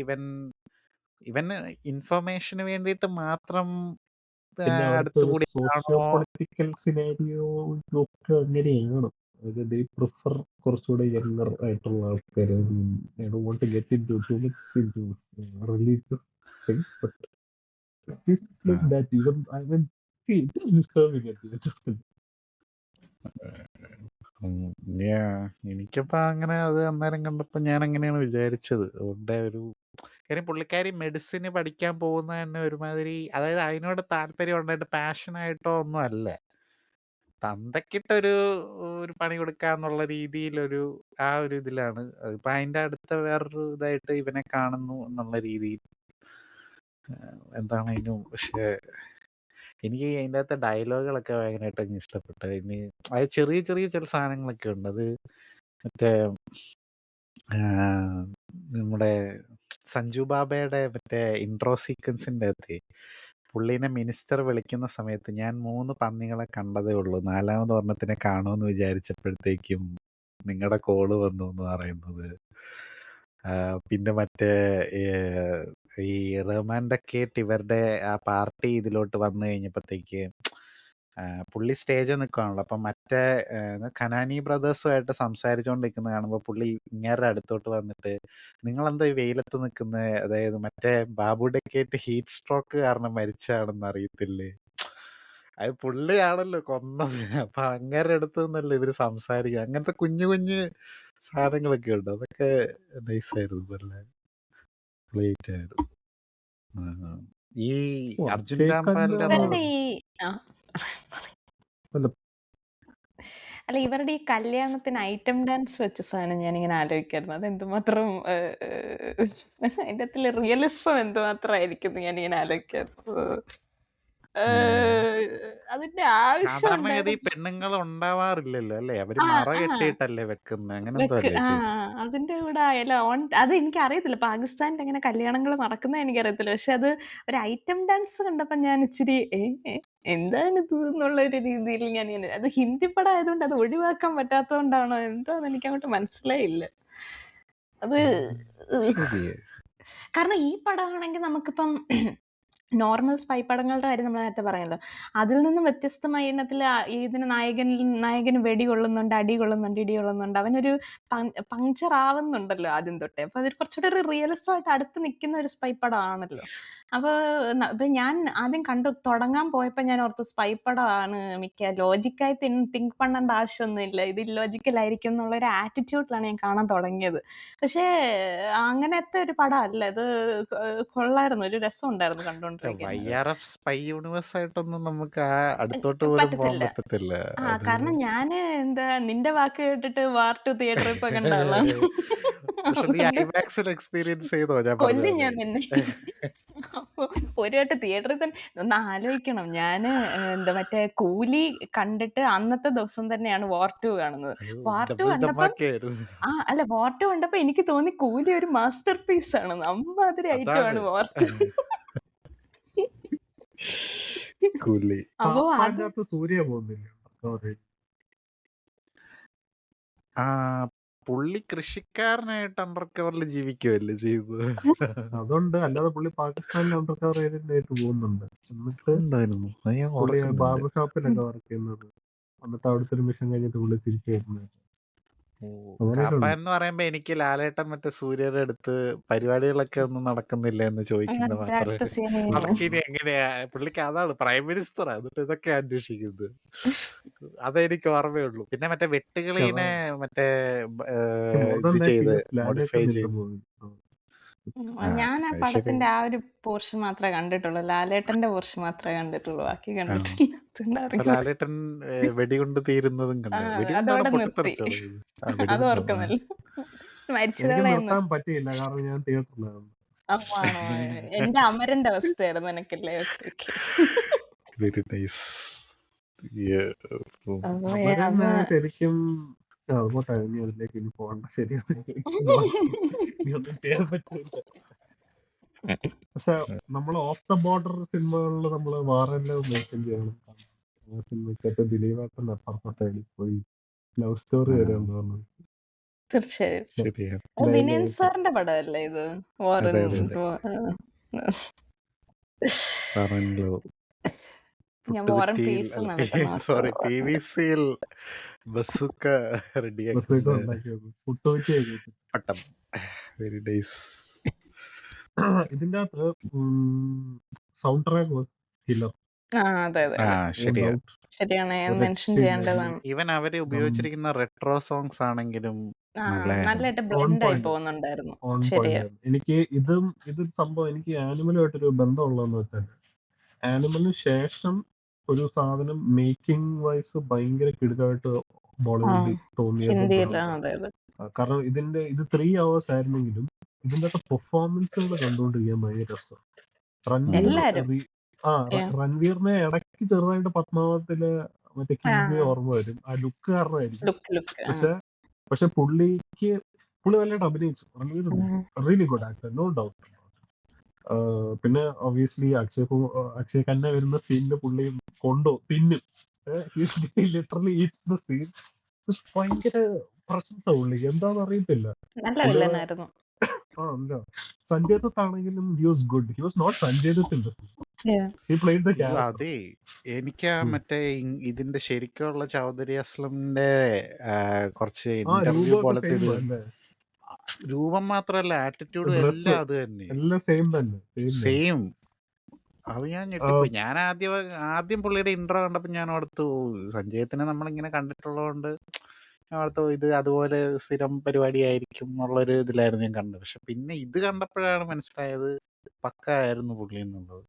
ഇവന് ഇൻഫർമേഷന് വേണ്ടിയിട്ട് മാത്രം പിന്നെ അവിടുത്തെ ഒരു സോഷ്യോ അടുത്തുകൂടിയാണോ? പൊളിറ്റിക്കൽ സിനാരിയോ ഒക്കെ അങ്ങനെയാണ്. ദേ പ്രിഫർ കുറച്ചുകൂടെ യങ്ങർ ആയിട്ടുള്ള ആൾക്കാര്. I don't want to get into too much into religious things, but it is like that. Even I mean, it is disturbing at the end of the day. എനിക്കപ്പോ അങ്ങനെ അത് അന്നേരം കണ്ടപ്പോ ഞാൻ അങ്ങനെയാണ് വിചാരിച്ചത്. അതുകൊണ്ട് കാര്യം പുള്ളിക്കാരി മെഡിസിന് പഠിക്കാൻ പോകുന്ന തന്നെ ഒരുമാതിരി, അതായത് അതിനോട് താല്പര്യം ഉണ്ടായിട്ട് പാഷനായിട്ടോ ഒന്നും അല്ല, തന്തക്കിട്ടൊരു പണി കൊടുക്കാന്നുള്ള രീതിയിലൊരു ആ ഒരു ഇതിലാണ്. അതിപ്പോ അതിന്റെ അടുത്ത വേറൊരു ഇതായിട്ട് ഇവനെ കാണുന്നു എന്നുള്ള രീതിയിൽ എന്താണ് അതിന്. പക്ഷെ എനിക്ക് അതിൻ്റെ അകത്തെ ഡയലോഗുകളൊക്കെ ഭയങ്കരമായിട്ട് അങ്ങ് ഇഷ്ടപ്പെട്ടു. ഇനി അത് ചെറിയ ചെറിയ ചില സാധനങ്ങളൊക്കെ ഉണ്ട്. അത് മറ്റേ നമ്മുടെ സഞ്ജു ബാബയുടെ മറ്റേ ഇൻട്രോ സീക്വൻസിൻ്റെ അകത്ത് പുള്ളീനെ മിനിസ്റ്റർ വിളിക്കുന്ന സമയത്ത് ഞാൻ 3 പന്നികളെ കണ്ടതേ ഉള്ളൂ, 4ാമത് ഒരെണ്ണത്തിനെ കാണുമെന്ന് വിചാരിച്ചപ്പോഴത്തേക്കും നിങ്ങളുടെ കോള് വന്നു എന്ന് പറയുന്നത്. പിന്നെ മറ്റേ ഈ റഹ്മാൻ്റെ കേട്ട് ഇവരുടെ ആ പാർട്ടി ഇതിലോട്ട് വന്നു കഴിഞ്ഞപ്പോഴത്തേക്ക് പുള്ളി സ്റ്റേജിൽ നിൽക്കുകയാണല്ലോ, അപ്പം മറ്റേ ഖനാനി ബ്രദേഴ്സുമായിട്ട് സംസാരിച്ചുകൊണ്ടിരിക്കുന്നത് കാണുമ്പോൾ പുള്ളി ഇങ്ങേരുടെ അടുത്തോട്ട് വന്നിട്ട് നിങ്ങളെന്താ ഈ വെയിലത്ത് നിൽക്കുന്നത്, അതായത് മറ്റേ ബാബുയുടെ കേട്ട് ഹീറ്റ് സ്ട്രോക്ക് കാരണം മരിച്ചാണെന്ന് അറിയത്തില്ലേ, അത് പുള്ളിയാണല്ലോ കൊന്നത്. അപ്പൊ അങ്ങേരുടെ അടുത്ത് നിന്നല്ലേ ഇവര് സംസാരിക്കുക. അങ്ങനത്തെ കുഞ്ഞു കുഞ്ഞു സാധനങ്ങളൊക്കെ ഉണ്ട്. അതൊക്കെ നൈസായിരുന്നു, നല്ല പ്ലേറ്റ് ആയിരുന്നു. ഈ അർജുൻ രാംപാലിന്റെ ഇവരുടെ റോൾ ഈ അല്ല ഇവരുടെ ഈ കല്യാണത്തിന് ഐറ്റം ഡാൻസ് വെച്ച സാധനം ഞാനിങ്ങനെ ആലോചിക്കായിരുന്നു. അത് എന്തുമാത്രം അതിൻ്റെ അകത്തിലെ റിയലിസം എന്തുമാത്രമായിരിക്കും ഞാനിങ്ങനെ ആലോചിക്കായിരുന്നു. അതിന്റെ ആവശ്യം സാധാരണഗതി ഉണ്ടായിരുന്നു. പെണ്ണുങ്ങൾ ഉണ്ടാവാറില്ലല്ലോ അല്ലേ? അവര് ആ മറ ആ കെട്ടിയിട്ടല്ലേ വെക്കുന്നത്. അങ്ങനെ എന്തോ അല്ലേ ആ ചെയ്യുന്നത്? അതിന്റെ കൂടെ ആയാലും അത് എനിക്കറിയത്തില്ല. പാകിസ്ഥാനിൽ എങ്ങനെ കല്യാണങ്ങൾ നടക്കുന്നത് എനിക്കറിയത്തില്ല. പക്ഷെ അത് ഒരു ഐറ്റം ഡാൻസ് കണ്ടപ്പോൾ ഞാൻ ഇച്ചിരി എന്താണിത് എന്നുള്ള ഒരു രീതിയിൽ ഞാൻ അത് ഹിന്ദി പടം ആയതുകൊണ്ട് അത് ഒഴിവാക്കാൻ പറ്റാത്തതുകൊണ്ടാണോ എന്താന്ന് എനിക്ക് അങ്ങോട്ട് മനസ്സിലായില്ല. അത് ശരിയാ. കാരണം ഈ പടമാണെങ്കിൽ നമുക്കിപ്പം നോർമൽ സ്പൈ പടങ്ങളുടെ കാര്യം നമ്മൾ നേരത്തെ പറഞ്ഞല്ലോ. അതിൽ നിന്നും വ്യത്യസ്തമായി ഇതിനകത്തിൽ ഇതിന് നായകന് വെടി കൊള്ളുന്നുണ്ട്, അടി കൊള്ളുന്നുണ്ട്, ഇടി കൊള്ളുന്നുണ്ട്. അവനൊരു പങ്ക്ചർ ആവുന്നുണ്ടല്ലോ ആദ്യം തൊട്ടേ. അപ്പൊ അതൊരു കുറച്ചുകൂടെ ഒരു റിയലിസം ആയിട്ട് അടുത്ത് നിൽക്കുന്ന ഒരു സ്പൈ പടമാണല്ലോ. അപ്പൊ ഞാൻ ആദ്യം തുടങ്ങാൻ പോയപ്പോ ഞാൻ ഓർത്ത് സ്പൈ പടമാണ് മിക്ക ലോജിക്കായി തിങ്ക് പണ്ണേണ്ട ആവശ്യമൊന്നുമില്ല, ഇത് ഇല്ലോജിക്കലായിരിക്കും എന്നുള്ള ഒരു ആറ്റിറ്റ്യൂഡിലാണ് ഞാൻ കാണാൻ തുടങ്ങിയത്. പക്ഷേ അങ്ങനത്തെ ഒരു പടം അല്ല ഇത്. കൊള്ളായിരുന്നു, ഒരു രസം ഉണ്ടായിരുന്നു കണ്ടുകൊണ്ടിരിക്കുന്നത്. YRF സ്പൈ യൂണിവേഴ്സ് ആയിട്ടൊന്നും നമുക്ക് ആ അടുത്തോട്ട് പോലും പോകാൻ പറ്റത്തില്ല. പറ്റത്തില്ല. അത് കാരണം ഞാന് നിന്റെ വാക്ക് കേട്ടിട്ട് വാർ ടു തിയേറ്ററിൽ പോയി കണ്ട ആളാണ്. പക്ഷെ നീ അതുകൊണ്ട് IMAX-ൽ എക്സ്പീരിയൻസ് ചെയ്തോ? ഞാൻ കൊല്ലും ഞാൻ പറഞ്ഞത് നിന്നെ. അപ്പൊ ഒരു വട്ടം തിയേറ്ററിൽ തന്നെ ഒന്ന് ആലോചിക്കണം. ഞാന് മറ്റേ കൂലി കണ്ടിട്ട് അന്നത്തെ ദിവസം തന്നെയാണ് വാർ 2 കാണുന്നത്. വാർ 2 ഡബിൾ കണ്ടപ്പം ദമാക്കായിരുന്നു. അല്ല വാർ 2 കണ്ടപ്പോ എനിക്ക് തോന്നി കൂലി ഒരു മാസ്റ്റർ പീസ് ആണെന്ന്. അമ്മാതിരി ഐറ്റമാണ് അതാണ് വാർ 2. കൂലി. അപ്പൊ അത് അതിന്റെ അകത്ത് സൂര്യ പോകുന്നില്ല. ആ പുള്ളി കൃഷിക്കാരനായിട്ട് അണ്ടർ കവറിൽ ജീവിക്കുവല്ലേ ചെയ്തത്. അതുകൊണ്ട് അല്ലാതെ പുള്ളി പാകിസ്ഥാനിൽ അണ്ടർ കവർ ഏജന്റായിട്ട് പോകുന്നുണ്ട്. എന്നിട്ട് ഉണ്ടായിരുന്നു. അത് ഞാൻ പുള്ളി ഓർക്കുന്നുണ്ട്. ബാർബർ ഷോപ്പിലൊക്കെ വർക്ക് ചെയ്യുന്നത്. എന്നിട്ട് അവിടുത്തെ ഒരു മിഷൻ കഴിഞ്ഞിട്ട് പുള്ളി തിരിച്ചു വരുന്നത്. കാപ്പ എന്ന് പറയുമ്പോ എനിക്ക് ലാലേട്ടൻ മറ്റേ സൂര്യയുടെ അടുത്ത് പരിപാടികളൊക്കെ ഒന്നും നടക്കുന്നില്ല എന്ന് ചോദിക്കുന്ന മാത്രമേ. അടുത്ത സീൻ അതൊക്കെ ഇനി എങ്ങനെയാ? പുള്ളിക്ക് അതാണ് പ്രൈം മിനിസ്റ്റർ, എന്നിട്ട് ഇതൊക്കെ അന്വേഷിക്കുന്നത്. അതെനിക്ക് ഓർമ്മയുള്ളൂ. പിന്നെ മറ്റേ വെട്ടുകിളീനെ മറ്റേ ഇത് ചെയ്ത് മോഡിഫൈ ചെയ്ത്. ഞാൻ ആ അത് ശരി. പടത്തിന്റെ ആ ഒരു പോർഷൻ മാത്രമേ കണ്ടിട്ടുള്ളൂ. ലാലേട്ടന്റെ പോർഷൻ മാത്രമേ കണ്ടിട്ടുള്ളൂ, ബാക്കി കണ്ടിട്ടില്ല. അതുകൊണ്ട് അപ്പൊ അറിയില്ല. ലാലേട്ടൻ വെടികൊണ്ട് തീരുന്നതും കണ്ടു. വെടികൊണ്ടാണ് അതോടെ നിർത്തി. പൊട്ടിത്തെറിച്ചത്. അത് വെടികൊണ്ടാണ്. ഓർക്കുന്നില്ല. എനിക്ക് മരിച്ചതോടെ നിർത്താൻ പറ്റിയില്ല, കാരണം ഞാൻ തിയേറ്ററിലാണ്. ആണോ? എന്റെ അമരന്റെ അവസ്ഥയായിരുന്നു എനിക്കല്ലേ. Very nice. അമരന് ശരിക്കും അതുകൊണ്ടാ ഇനി അതിലേക്ക് ഇനി പോകണ്ട. ശരിയാണ്, ഒന്നും ചെയ്യാൻ പറ്റില്ല. പക്ഷെ നമ്മൾ ഓഫ് ദ ബോർഡർ സിനിമകളിൽ നമ്മൾ വാറെല്ലാം മെൻഷൻ ചെയ്യണം. ആ സിനിമയ്ക്കകത്ത് ദിലീപേട്ടൻ അപ്പുറത്തോട്ട് പോയി ലവ് സ്റ്റോറി വരാൻ തോന്നുന്നു. തീർച്ചയായും. ശരിയാണ്. വിനയൻ സാറിന്റെ പടമല്ലേ ഇത്? അതെ അതെ പറഞ്ഞല്ലോ. ഞാൻ വാറൻ പീസ് എന്നാണ് സോറി PVC-ൽ ബസുക്ക റെഡിയാക്കി പട്ടം. Very nice. ഇതിന്റെ അകത്ത് സൗണ്ട് ട്രാക്ക് കില്ലർ. അതെ അതെ ശരിയാണ്, മെൻഷൻ ചെയ്യേണ്ടതാണ്. ഈവൻ അവര് ഉപയോഗിച്ചിരിക്കുന്ന റെട്രോ സോങ്സ് ആണെങ്കിലും നല്ലതായിട്ട് ബ്ലെൻഡ് ആയി പോകുന്നുണ്ടായിരുന്നു. എനിക്ക് ഇത് സംഭവം എനിക്ക് ആനിമലുമായിട്ടൊരു ബന്ധമുള്ളതെന്ന് വെച്ചാൽ, ആനിമലിന് ശേഷം ഒരു സാധനം മേക്കിംഗ് വൈസ് ഭയങ്കര കിടുതായിട്ട് ബോളിവുഡിൽ തോന്നിയത്. കാരണം ഇത് 3 hours ആയിരുന്നെങ്കിലും ഇതിന്റെ ഒക്കെ പെർഫോമൻസുകൾ കണ്ടുകൊണ്ടിരിക്കാൻ ഭയങ്കര രസം. രൺവീറിനെ ഇടയ്ക്ക് ചെറുതായിട്ട് പത്മാവത്തില് മറ്റേ കിങ്സ്മി ഓർമ്മ വരും, ആ ലുക്ക് കാരണമായിരിക്കും. പക്ഷെ പുള്ളി നല്ലതായിട്ട് അഭിനയിച്ചു. Really good actor, no doubt. പിന്നെ ഒബ്വിയസ്ലി അക്ഷയ് ഖന്ന വരുന്ന സീനില് പുള്ളി തിന്നും. Literally eats the scene. ഭയങ്കര പ്രശംസ പുള്ളിക്ക്, എന്താന്ന് അറിയത്തില്ല. സഞ്ജയ് ദത്ത് ആണെങ്കിലും he was good. He was not Sanjay Dutt. അതെ, എനിക്ക് മറ്റേ ഇതിന്റെ ശരിക്കുള്ള ചൗധരി അസ്ലമിന്റെ കുറച്ച് ഇന്റർവ്യൂ പോലത്തെ രൂപം മാത്രല്ല, ആറ്റിറ്റ്യൂഡും എല്ലാം അത് തന്നെ, സെയിം. അത് ഞാൻ ഞെട്ടിപ്പോയി. ഞാൻ ആദ്യം പുള്ളിയുടെ ഇൻട്രോ കണ്ടപ്പോ ഞാൻ ഓർത്തു സഞ്ജയത്തിനെ നമ്മളിങ്ങനെ കണ്ടിട്ടുള്ളതുകൊണ്ട് ഞാൻ ഓർത്തു ഇത് അതുപോലെ സ്ഥിരം പരിപാടിയായിരിക്കും എന്നുള്ളൊരു ഇതിലായിരുന്നു ഞാൻ കണ്ടത്. പക്ഷെ പിന്നെ ഇത് കണ്ടപ്പോഴാണ് മനസ്സിലായത് പക്ക ആയിരുന്നു പുള്ളി എന്നുള്ളത്.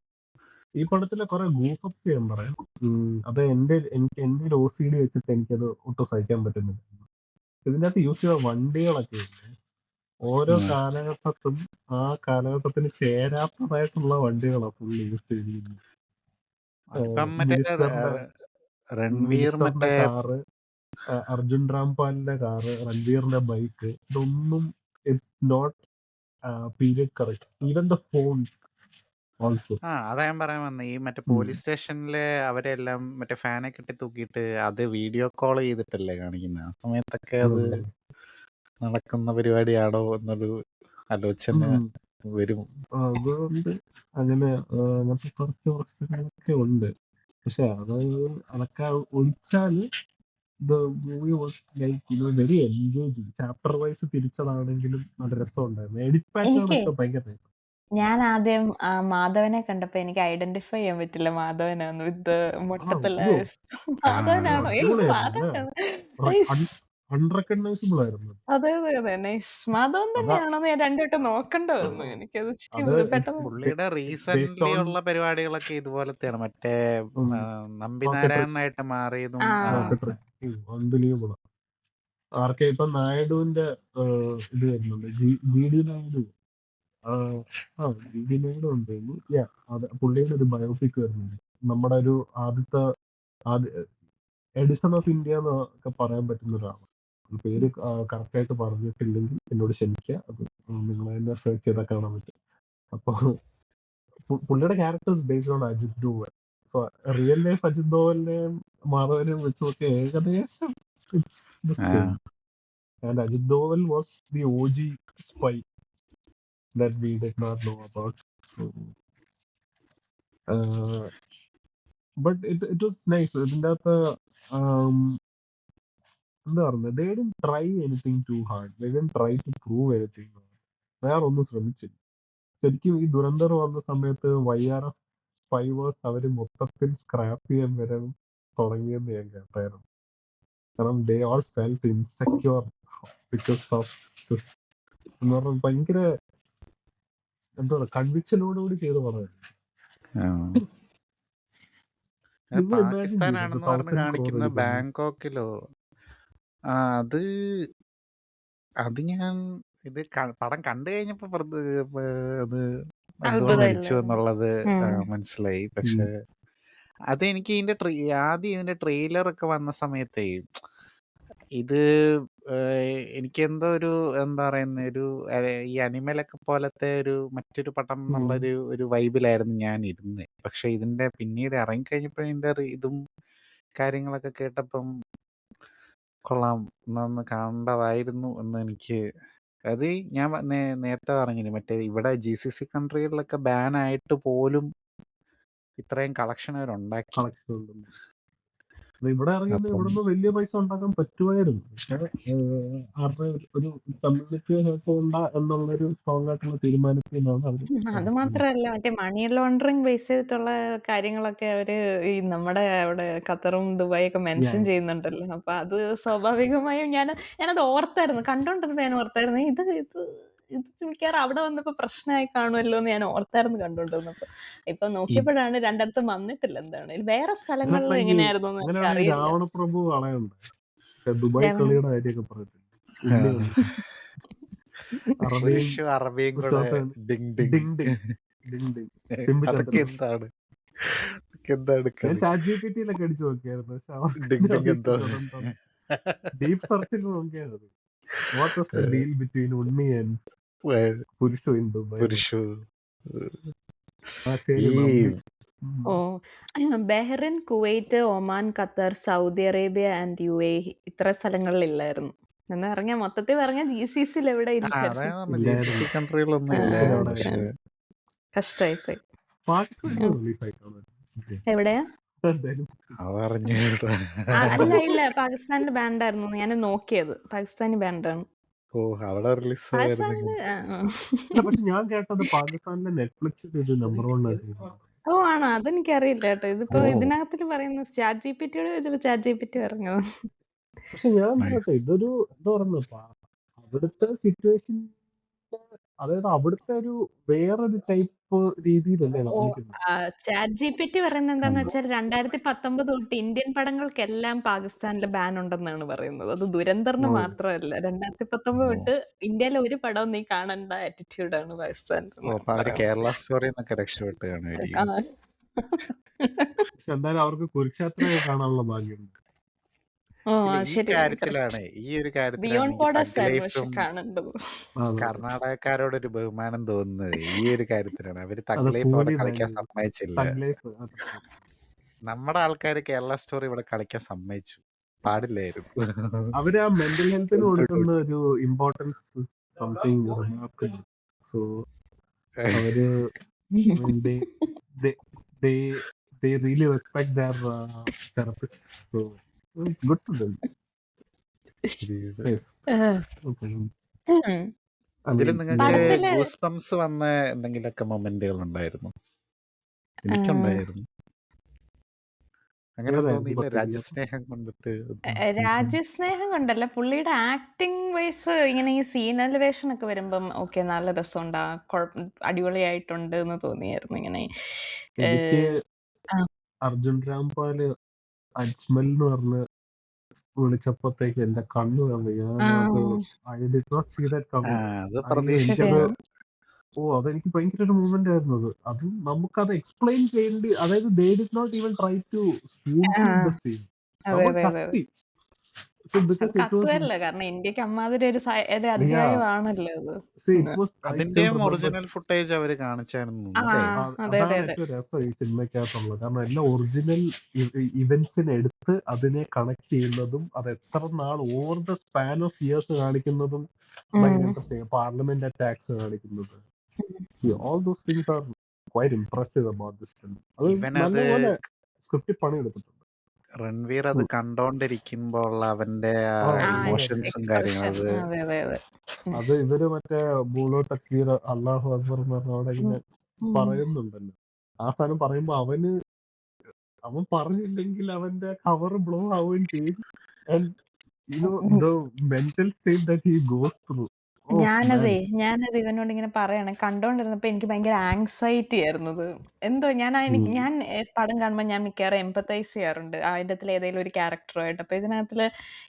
ഈ പടത്തിലെ കുറെ ഗൂഫപ്പ് ഞാൻ പറയാം. അത് എന്റെ ഒരു OCD വെച്ചിട്ട് എനിക്കത് ഒട്ടും സഹിക്കാൻ പറ്റുന്നില്ല. ഇതിനകത്ത് യൂസ് ചെയ്ത വണ്ടികളൊക്കെ ഓരോ കാലഘട്ടത്തും ആ കാലഘട്ടത്തിന് ചേരാത്തതായിട്ടുള്ള വണ്ടികളാണ് പുള്ളി യൂസ് ചെയ്തിരിക്കുന്നത്. അതിപ്പം മറ്റേ മിനിസ്റ്ററിന്റെ രൺവീർ മിനിസ്റ്ററിന്റെ മറ്റേ കാറ്, അർജുൻ രാംപാലിന്റെ കാറ്, രൺവീറിന്റെ ബൈക്ക്, ഇതൊന്നും it's not period correct. Even the phone also. അതാ ഞാൻ പറയാൻ വന്നത്. ഈ മറ്റേ പോലീസ് സ്റ്റേഷനിലെ അവരെല്ലാം മറ്റേ ഫാനൊക്കെ ഇട്ട് തൂക്കിയിട്ട് അത് വീഡിയോ കോൾ ചെയ്തിട്ടല്ലേ കാണിക്കുന്നത്. ആ സമയത്തൊക്കെ അത് നടക്കുന്ന പരിപാടിയാണോ എന്നൊരു ആലോചന വരും. അതുകൊണ്ട് അങ്ങനെ അങ്ങനത്തെ കുറച്ച് പ്രശ്നങ്ങളൊക്കെ ഉണ്ട്. പക്ഷെ അതൊക്കെ ഒഴിച്ചാല് the movie was like very engaging. Chapter wise തിരിച്ചതാണെങ്കിലും നല്ല രസമുണ്ടായിരുന്നു. എഡിറ്റ് പാറ്റേൺ എനിക്ക് ഒക്കെ ഭയങ്കര ഞാൻ ആദ്യം മാധവനെ കണ്ടപ്പോ എനിക്ക് ഐഡന്റിഫൈ ചെയ്യാൻ പറ്റില്ല മാധവനാന്ന്. വിത്ത് മൊട്ടത്തുള്ള മാധവനാണോ? മാധവനാണോ? നൈസ്. അൺറെക്കഗ്നൈസബിൾ ആയിരുന്നു. അതെ അതെ അതെ നൈസ്. മാധവൻ തന്നെയാണോന്ന് ഞാൻ രണ്ടുവട്ടം നോക്കണ്ട വന്നു. എനിക്കത് പെട്ടെന്ന് പുള്ളിയുടെ റീസെന്റ്ലി ഉള്ള പരിപാടികളൊക്കെ ഇതുപോലത്തെയാണ്. മറ്റേ നമ്പിനാരായണനായിട്ട് മാറിയതും അൺബിലീവബിൾ. ആർക്കെ ഇപ്പൊ നായിഡുവിന്റെ ഇത് വരുന്നുണ്ട്, G D Naidu. G D Naidu ഉണ്ട്. പുള്ളിയുടെ ഒരു ബയോപിക് വരുന്നുണ്ട്. നമ്മുടെ ഒരു ആദ്യത്തെ എഡിസൺ ഓഫ് ഇന്ത്യ എന്നൊക്കെ പറയാൻ പറ്റുന്ന ഒരാളാണ്. പേര് കറക്റ്റ് ആയിട്ട് പറഞ്ഞിട്ടില്ലെങ്കിൽ എന്നോട് ക്ഷമിക്കുക. അത് നിങ്ങൾ തന്നെ സെർച്ച് ചെയ്താൽ കാണാൻ പറ്റും. അപ്പൊ പുള്ളിയുടെ characters based on Ajit Doval. So real life Ajit ദോവലിനെയും മാധവനെയും വെച്ചൊക്കെ ഏകദേശം the same. And Ajit Doval was the OG spy that we did not know about. So, but it was nice. ഇതിൻ്റെ അകത്ത് എന്താ പറയുന്നത്, they didn't try anything too hard. They didn't try to prove anything. വേറെ ഒന്നും ശ്രമിച്ചില്ല. ശരിക്കും ഈ ദുരന്തർ വന്ന സമയത്ത് YRF ഫൈവേഴ്സ് അവര് മൊത്തത്തിൽ സ്ക്രാപ്പ് ചെയ്യാൻ വരെ തുടങ്ങിയെന്ന് ഞാൻ കേട്ടായിരുന്നു. കാരണം they all felt insecure because of this. എന്ന് പറഞ്ഞാൽ ഭയങ്കര എന്താ പറയുക, കൺവിക്ഷനോടുകൂടി ചെയ്ത് പറയുന്നത്. പാകിസ്ഥാനാണെന്ന് പറഞ്ഞ് കാണിക്കുന്ന ബാങ്കോക്കിലോ അത് ഞാൻ ഇത് പടം കണ്ടു കഴിഞ്ഞപ്പോ അത് എന്തുകൊണ്ട് അടിച്ചു എന്നുള്ളത് മനസ്സിലായി. പക്ഷെ അത് എനിക്ക് ആദ്യം ഇതിന്റെ ട്രെയിലർ ഒക്കെ വന്ന സമയത്തേ ഇത് എനിക്ക് എന്തോ ഒരു എന്താ പറയുന്ന ഒരു ഈ അനിമലൊക്കെ പോലത്തെ ഒരു മറ്റൊരു പടം എന്നുള്ളൊരു ഒരു വൈബിലായിരുന്നു ഞാൻ ഇരുന്നത്. പക്ഷെ ഇതിന്റെ പിന്നീട് ഇറങ്ങിക്കഴിഞ്ഞപ്പോ ഇതിന്റെ ഇതും കാര്യങ്ങളൊക്കെ കേട്ടപ്പം കൊള്ളാം, എന്നൊന്ന് കാണേണ്ടതായിരുന്നു എന്ന് എനിക്ക്. അത് ഞാൻ നേരത്തെ പറഞ്ഞില്ലേ, മറ്റേ ഇവിടെ GCC കൺട്രികളിലൊക്കെ ബാൻ ആയിട്ട് പോലും ഇത്രയും കളക്ഷൻ അവരുണ്ടാക്കി. ഇവിടെ ഇറങ്ങുന്ന ഇവിടുന്ന് വലിയ പൈസ ഉണ്ടാക്കാൻ പറ്റുമായിരുന്നു. പക്ഷെ അവരുടെ ഒരു കമ്മ്യൂണിറ്റി ഹെൽപ്പ് എന്നുള്ളൊരു സ്ട്രോങ് ആയിട്ടുള്ള തീരുമാനത്തിനാണ് അവർ. അത് മാത്രമല്ല, മറ്റേ മണി ലോണ്ടറിങ് ബേസ് ചെയ്തിട്ടുള്ള കാര്യങ്ങളൊക്കെ അവര് ഈ നമ്മുടെ അവിടെ ഖത്തറും ദുബായി ഒക്കെ മെൻഷൻ ചെയ്യുന്നുണ്ടല്ലോ. അപ്പൊ അത് സ്വാഭാവികമായും ഞാനത് ഓർത്തായിരുന്നു, കണ്ടോണ്ടിരുന്നപ്പോ ഞാൻ ഓർത്തായിരുന്നു ഇത് മിക്കവാറും അവിടെ വന്നപ്പോ പ്രശ്നമായി കാണുമല്ലോ എന്ന് ഞാൻ ഓർത്തായിരുന്നു കണ്ടോണ്ടിരുന്നപ്പോ. ഇപ്പൊ നോക്കിയപ്പോഴാണ് രണ്ടിടത്തും വന്നിട്ടില്ല. എന്താണ് വേറെ സ്ഥലങ്ങളിൽ എങ്ങനെയായിരുന്നു രാവണപ്രഭു ദുബായ് കളിയുടെ കാര്യമൊക്കെ പറഞ്ഞിട്ടുണ്ട്. അറബിയും കൂടെ അതൊക്കെ എന്താണ് ചാറ്റ്ജിപിടിയിലൊക്കെ അടിച്ചു നോക്കിയായിരുന്നു. ഡീപ് സെർച്ചിൽ നോക്കിയായിരുന്നു. What was the deal between Unni and Purushu in Dubai? Bahrain, Kuwait, Oman, Qatar, Saudi Arabia and UAE ഇത്ര സ്ഥലങ്ങളിലില്ലായിരുന്നു. എന്ന് പറഞ്ഞാൽ മൊത്തത്തിൽ പറഞ്ഞാൽ GCCയിൽ എവിടെ കഷ്ടായിപ്പോയി. എവിടെയാ? അല്ല ഇല്ല, പാകിസ്ഥാനിൽ ബാൻഡായിരുന്നു. ഞാൻ നോക്കിയത് പാകിസ്ഥാനി ബാൻഡാണ്. ഞാൻ കേട്ടത് പാകിസ്ഥാനിലെ നെറ്റ്ഫ്ലിക്സിൽ നമ്പർ 1 ആയിരുന്നു. ആണോ? അതെനിക്കറിയില്ല കേട്ടോ. ഇതിപ്പോ ഇതിനകത്ത് പറയുന്ന ചാറ്റ്ജിപിടിയോട് ചോദിച്ചപ്പോ ചാറ്റ്ജിപിടി പറഞ്ഞത്. പക്ഷെ ഞാൻ ഇതൊരു എന്താ പറയുന്നത്, അവിടുത്തെ സിറ്റുവേഷൻ, അതായത് അവിടുത്തെ ഒരു വേറൊരു ടൈപ്പ് രീതിയിലല്ലേ ചാറ്റ്ജിപിടി പറയുന്നത് എന്താന്ന് വെച്ചാൽ 2019 തൊട്ട് ഇന്ത്യൻ പടങ്ങൾക്കെല്ലാം പാകിസ്ഥാനിലെ ബാൻ ഉണ്ടെന്നാണ് പറയുന്നത്. അത് ദുരന്തറിന് മാത്രമല്ല, 2019 തൊട്ട് ഇന്ത്യയിലെ ഒരു പടവും നീ കാണേണ്ട ആറ്റിറ്റ്യൂഡാണ് പാകിസ്ഥാനിൽ. കേരള സ്റ്റോറി രക്ഷപ്പെട്ട് പക്ഷെ എന്തായാലും അവർക്ക് കുരുക്ഷേത്രമൊക്കെ കാണാനുള്ള ഭാഗ്യമുണ്ട്. ഓ ഇല്ല, ആ ഈ ശരി, കാര്യത്തിലാണ് കറക്റ്റ്. ഈ ഒരു കാര്യത്തിലാണ് ബിയോണ്ട് എനിക്ക് ബോർഡേഴ്സ് തഗ് ആയിരുന്നു പക്ഷെ ലൈഫും കാണേണ്ടത്. അതെ കർണാടകക്കാരോടൊരു ബഹുമാനം തോന്നുന്നത് ഈ ഒരു കാര്യത്തിലാണ്. അവര് അത് തഗ് ലൈഫ് അവിടെ കൂലി കളിക്കാൻ ഭയങ്കര സമ്മതിച്ചില്ല. Thug life. നമ്മുടെ ആൾക്കാർ കേരള സ്റ്റോറി ഇവിടെ കളിക്കാൻ സമ്മതിച്ചു. പാടില്ലായിരുന്നു. അവര് ആ മെന്റൽ ഹെൽത്തിന് എന്തുകൊണ്ട്? കൊടുക്കുന്ന ഒരു ഇമ്പോർട്ടൻസ് സംതിങ് റിമാർക്കബിൾ. സോ അവര് they they they they really respect their therapist. So it's good to them. Yes. Okay. I അതിൽ mean, നിങ്ങൾക്ക് പടത്തില് ഗൂസ് ബംസ് വന്ന എന്തെങ്കിലുമൊക്കെ മൊമെന്റുകൾ ഉണ്ടായിരുന്നു? എനിക്കുണ്ടായിരുന്നു. അങ്ങനെ ഏതായിരുന്നു തോന്നിയില്ല? particular? രാജ്യസ്നേഹം കൊണ്ടിട്ട് രാജ്യസ്നേഹം കൊണ്ടല്ല, പുള്ളിയുടെ ആക്ടിങ് വൈസ് ഇങ്ങനെ ഈ സീൻ എലിവേഷൻ ഒക്കെ വരുമ്പം ഓക്കെ നല്ല രസമുണ്ട്, അടിപൊളിയായിട്ടുണ്ട് എന്ന് തോന്നിയായിരുന്നു. ഇങ്ങനെ എനിക്ക് ആ. അർജുൻ രാംപാല് അജ്മൽ എന്ന് പറഞ്ഞ് വിളിച്ചപ്പോഴത്തേക്ക് എന്റെ കണ്ണു കണ്ടു. ഞാനത് I did not see that coming. അത് എനിക്കത് പ്രതീക്ഷിക്കുന്നു. അതെനിക്ക് ഭയങ്കര ഒരു മൂവ്മെന്റ് ആയിരുന്നു അത്. അതും നമുക്കത് എക്സ്പ്ലെയിൻ ചെയ്യേണ്ടി, അതായത് they did not even try to spoon feed the scene. അതെ അവർ അതെ അതെ കത്തി. So അത് because it was, കത്തുവല്ല, കാരണം ഇന്ത്യക്ക് അമ്മാതിരി ഒരു ഒരു yeah, അധ്യായമാണല്ലോ അത്. see it was, I still അതിന്റെയും remember. Original footage അവര് കാണിച്ചായിരുന്നു ആ അല്ലേ? അതെ അതെ അതാണ് അതെ. ഏറ്റവും രസം ഈ സിനിമയ്ക്കകത്തുള്ളത്. കാരണം എല്ലാം ഒറിജിനൽ ഇവന്റ്സിനെ എടുത്ത് അതിനെ കണക്ട് ചെയ്യുന്നതും അത് എത്ര നാൾ over the span of years കാണിക്കുന്നതും ഭയങ്കര ഇൻട്രസ്റ്റിംഗ്. പാർലമെന്റ് അറ്റാക്സ് കാണിക്കുന്നത്, all those things are quite impressive about this film. അത് ഇവനത് നല്ലപോലെ സ്ക്രിപ്റ്റിൽ പണിയെടുത്തിട്ടുണ്ട്. റൺവീർ അത് കണ്ടോണ്ടിരിക്കുമ്പോൾ അവന്റെ ആ, ഇമോഷൻസും കാര്യങ്ങളും എക്സ്പ്രഷൻ. അത് അതെ അതെ അതെ. അത് ഇവര് മറ്റേ ബൂളോ തക്കീർ അള്ളാഹു അക്ബർ എന്ന് പറഞ്ഞ അവിടെ ഇങ്ങനെ പറയുന്നുണ്ടല്ലോ. ആ സാധനം പറയുമ്പോ അവൻ പറഞ്ഞില്ലെങ്കിൽ അവന്റെ കവർ ബ്ലോ ആവുകയും ചെയ്യും. And you know the mental state that he goes through. Oh ഞാനത് man. ഇവനോട് ഇങ്ങനെ പറയാണ്, കണ്ടോണ്ടിരുന്നപ്പോ എനിക്ക് ഭയങ്കര ആങ്സൈറ്റി ആയിരുന്നു അത്. എന്തോ ഞാൻ പടം കാണുമ്പോൾ ഞാൻ മിക്കവാറും എംപത്തൈസ് ചെയ്യാറുണ്ട് അതിൻ്റെ അകത്തിൽ ഏതെങ്കിലും ഒരു ക്യാരക്ടറുമായിട്ട്. അപ്പൊ ഇതിനകത്തില്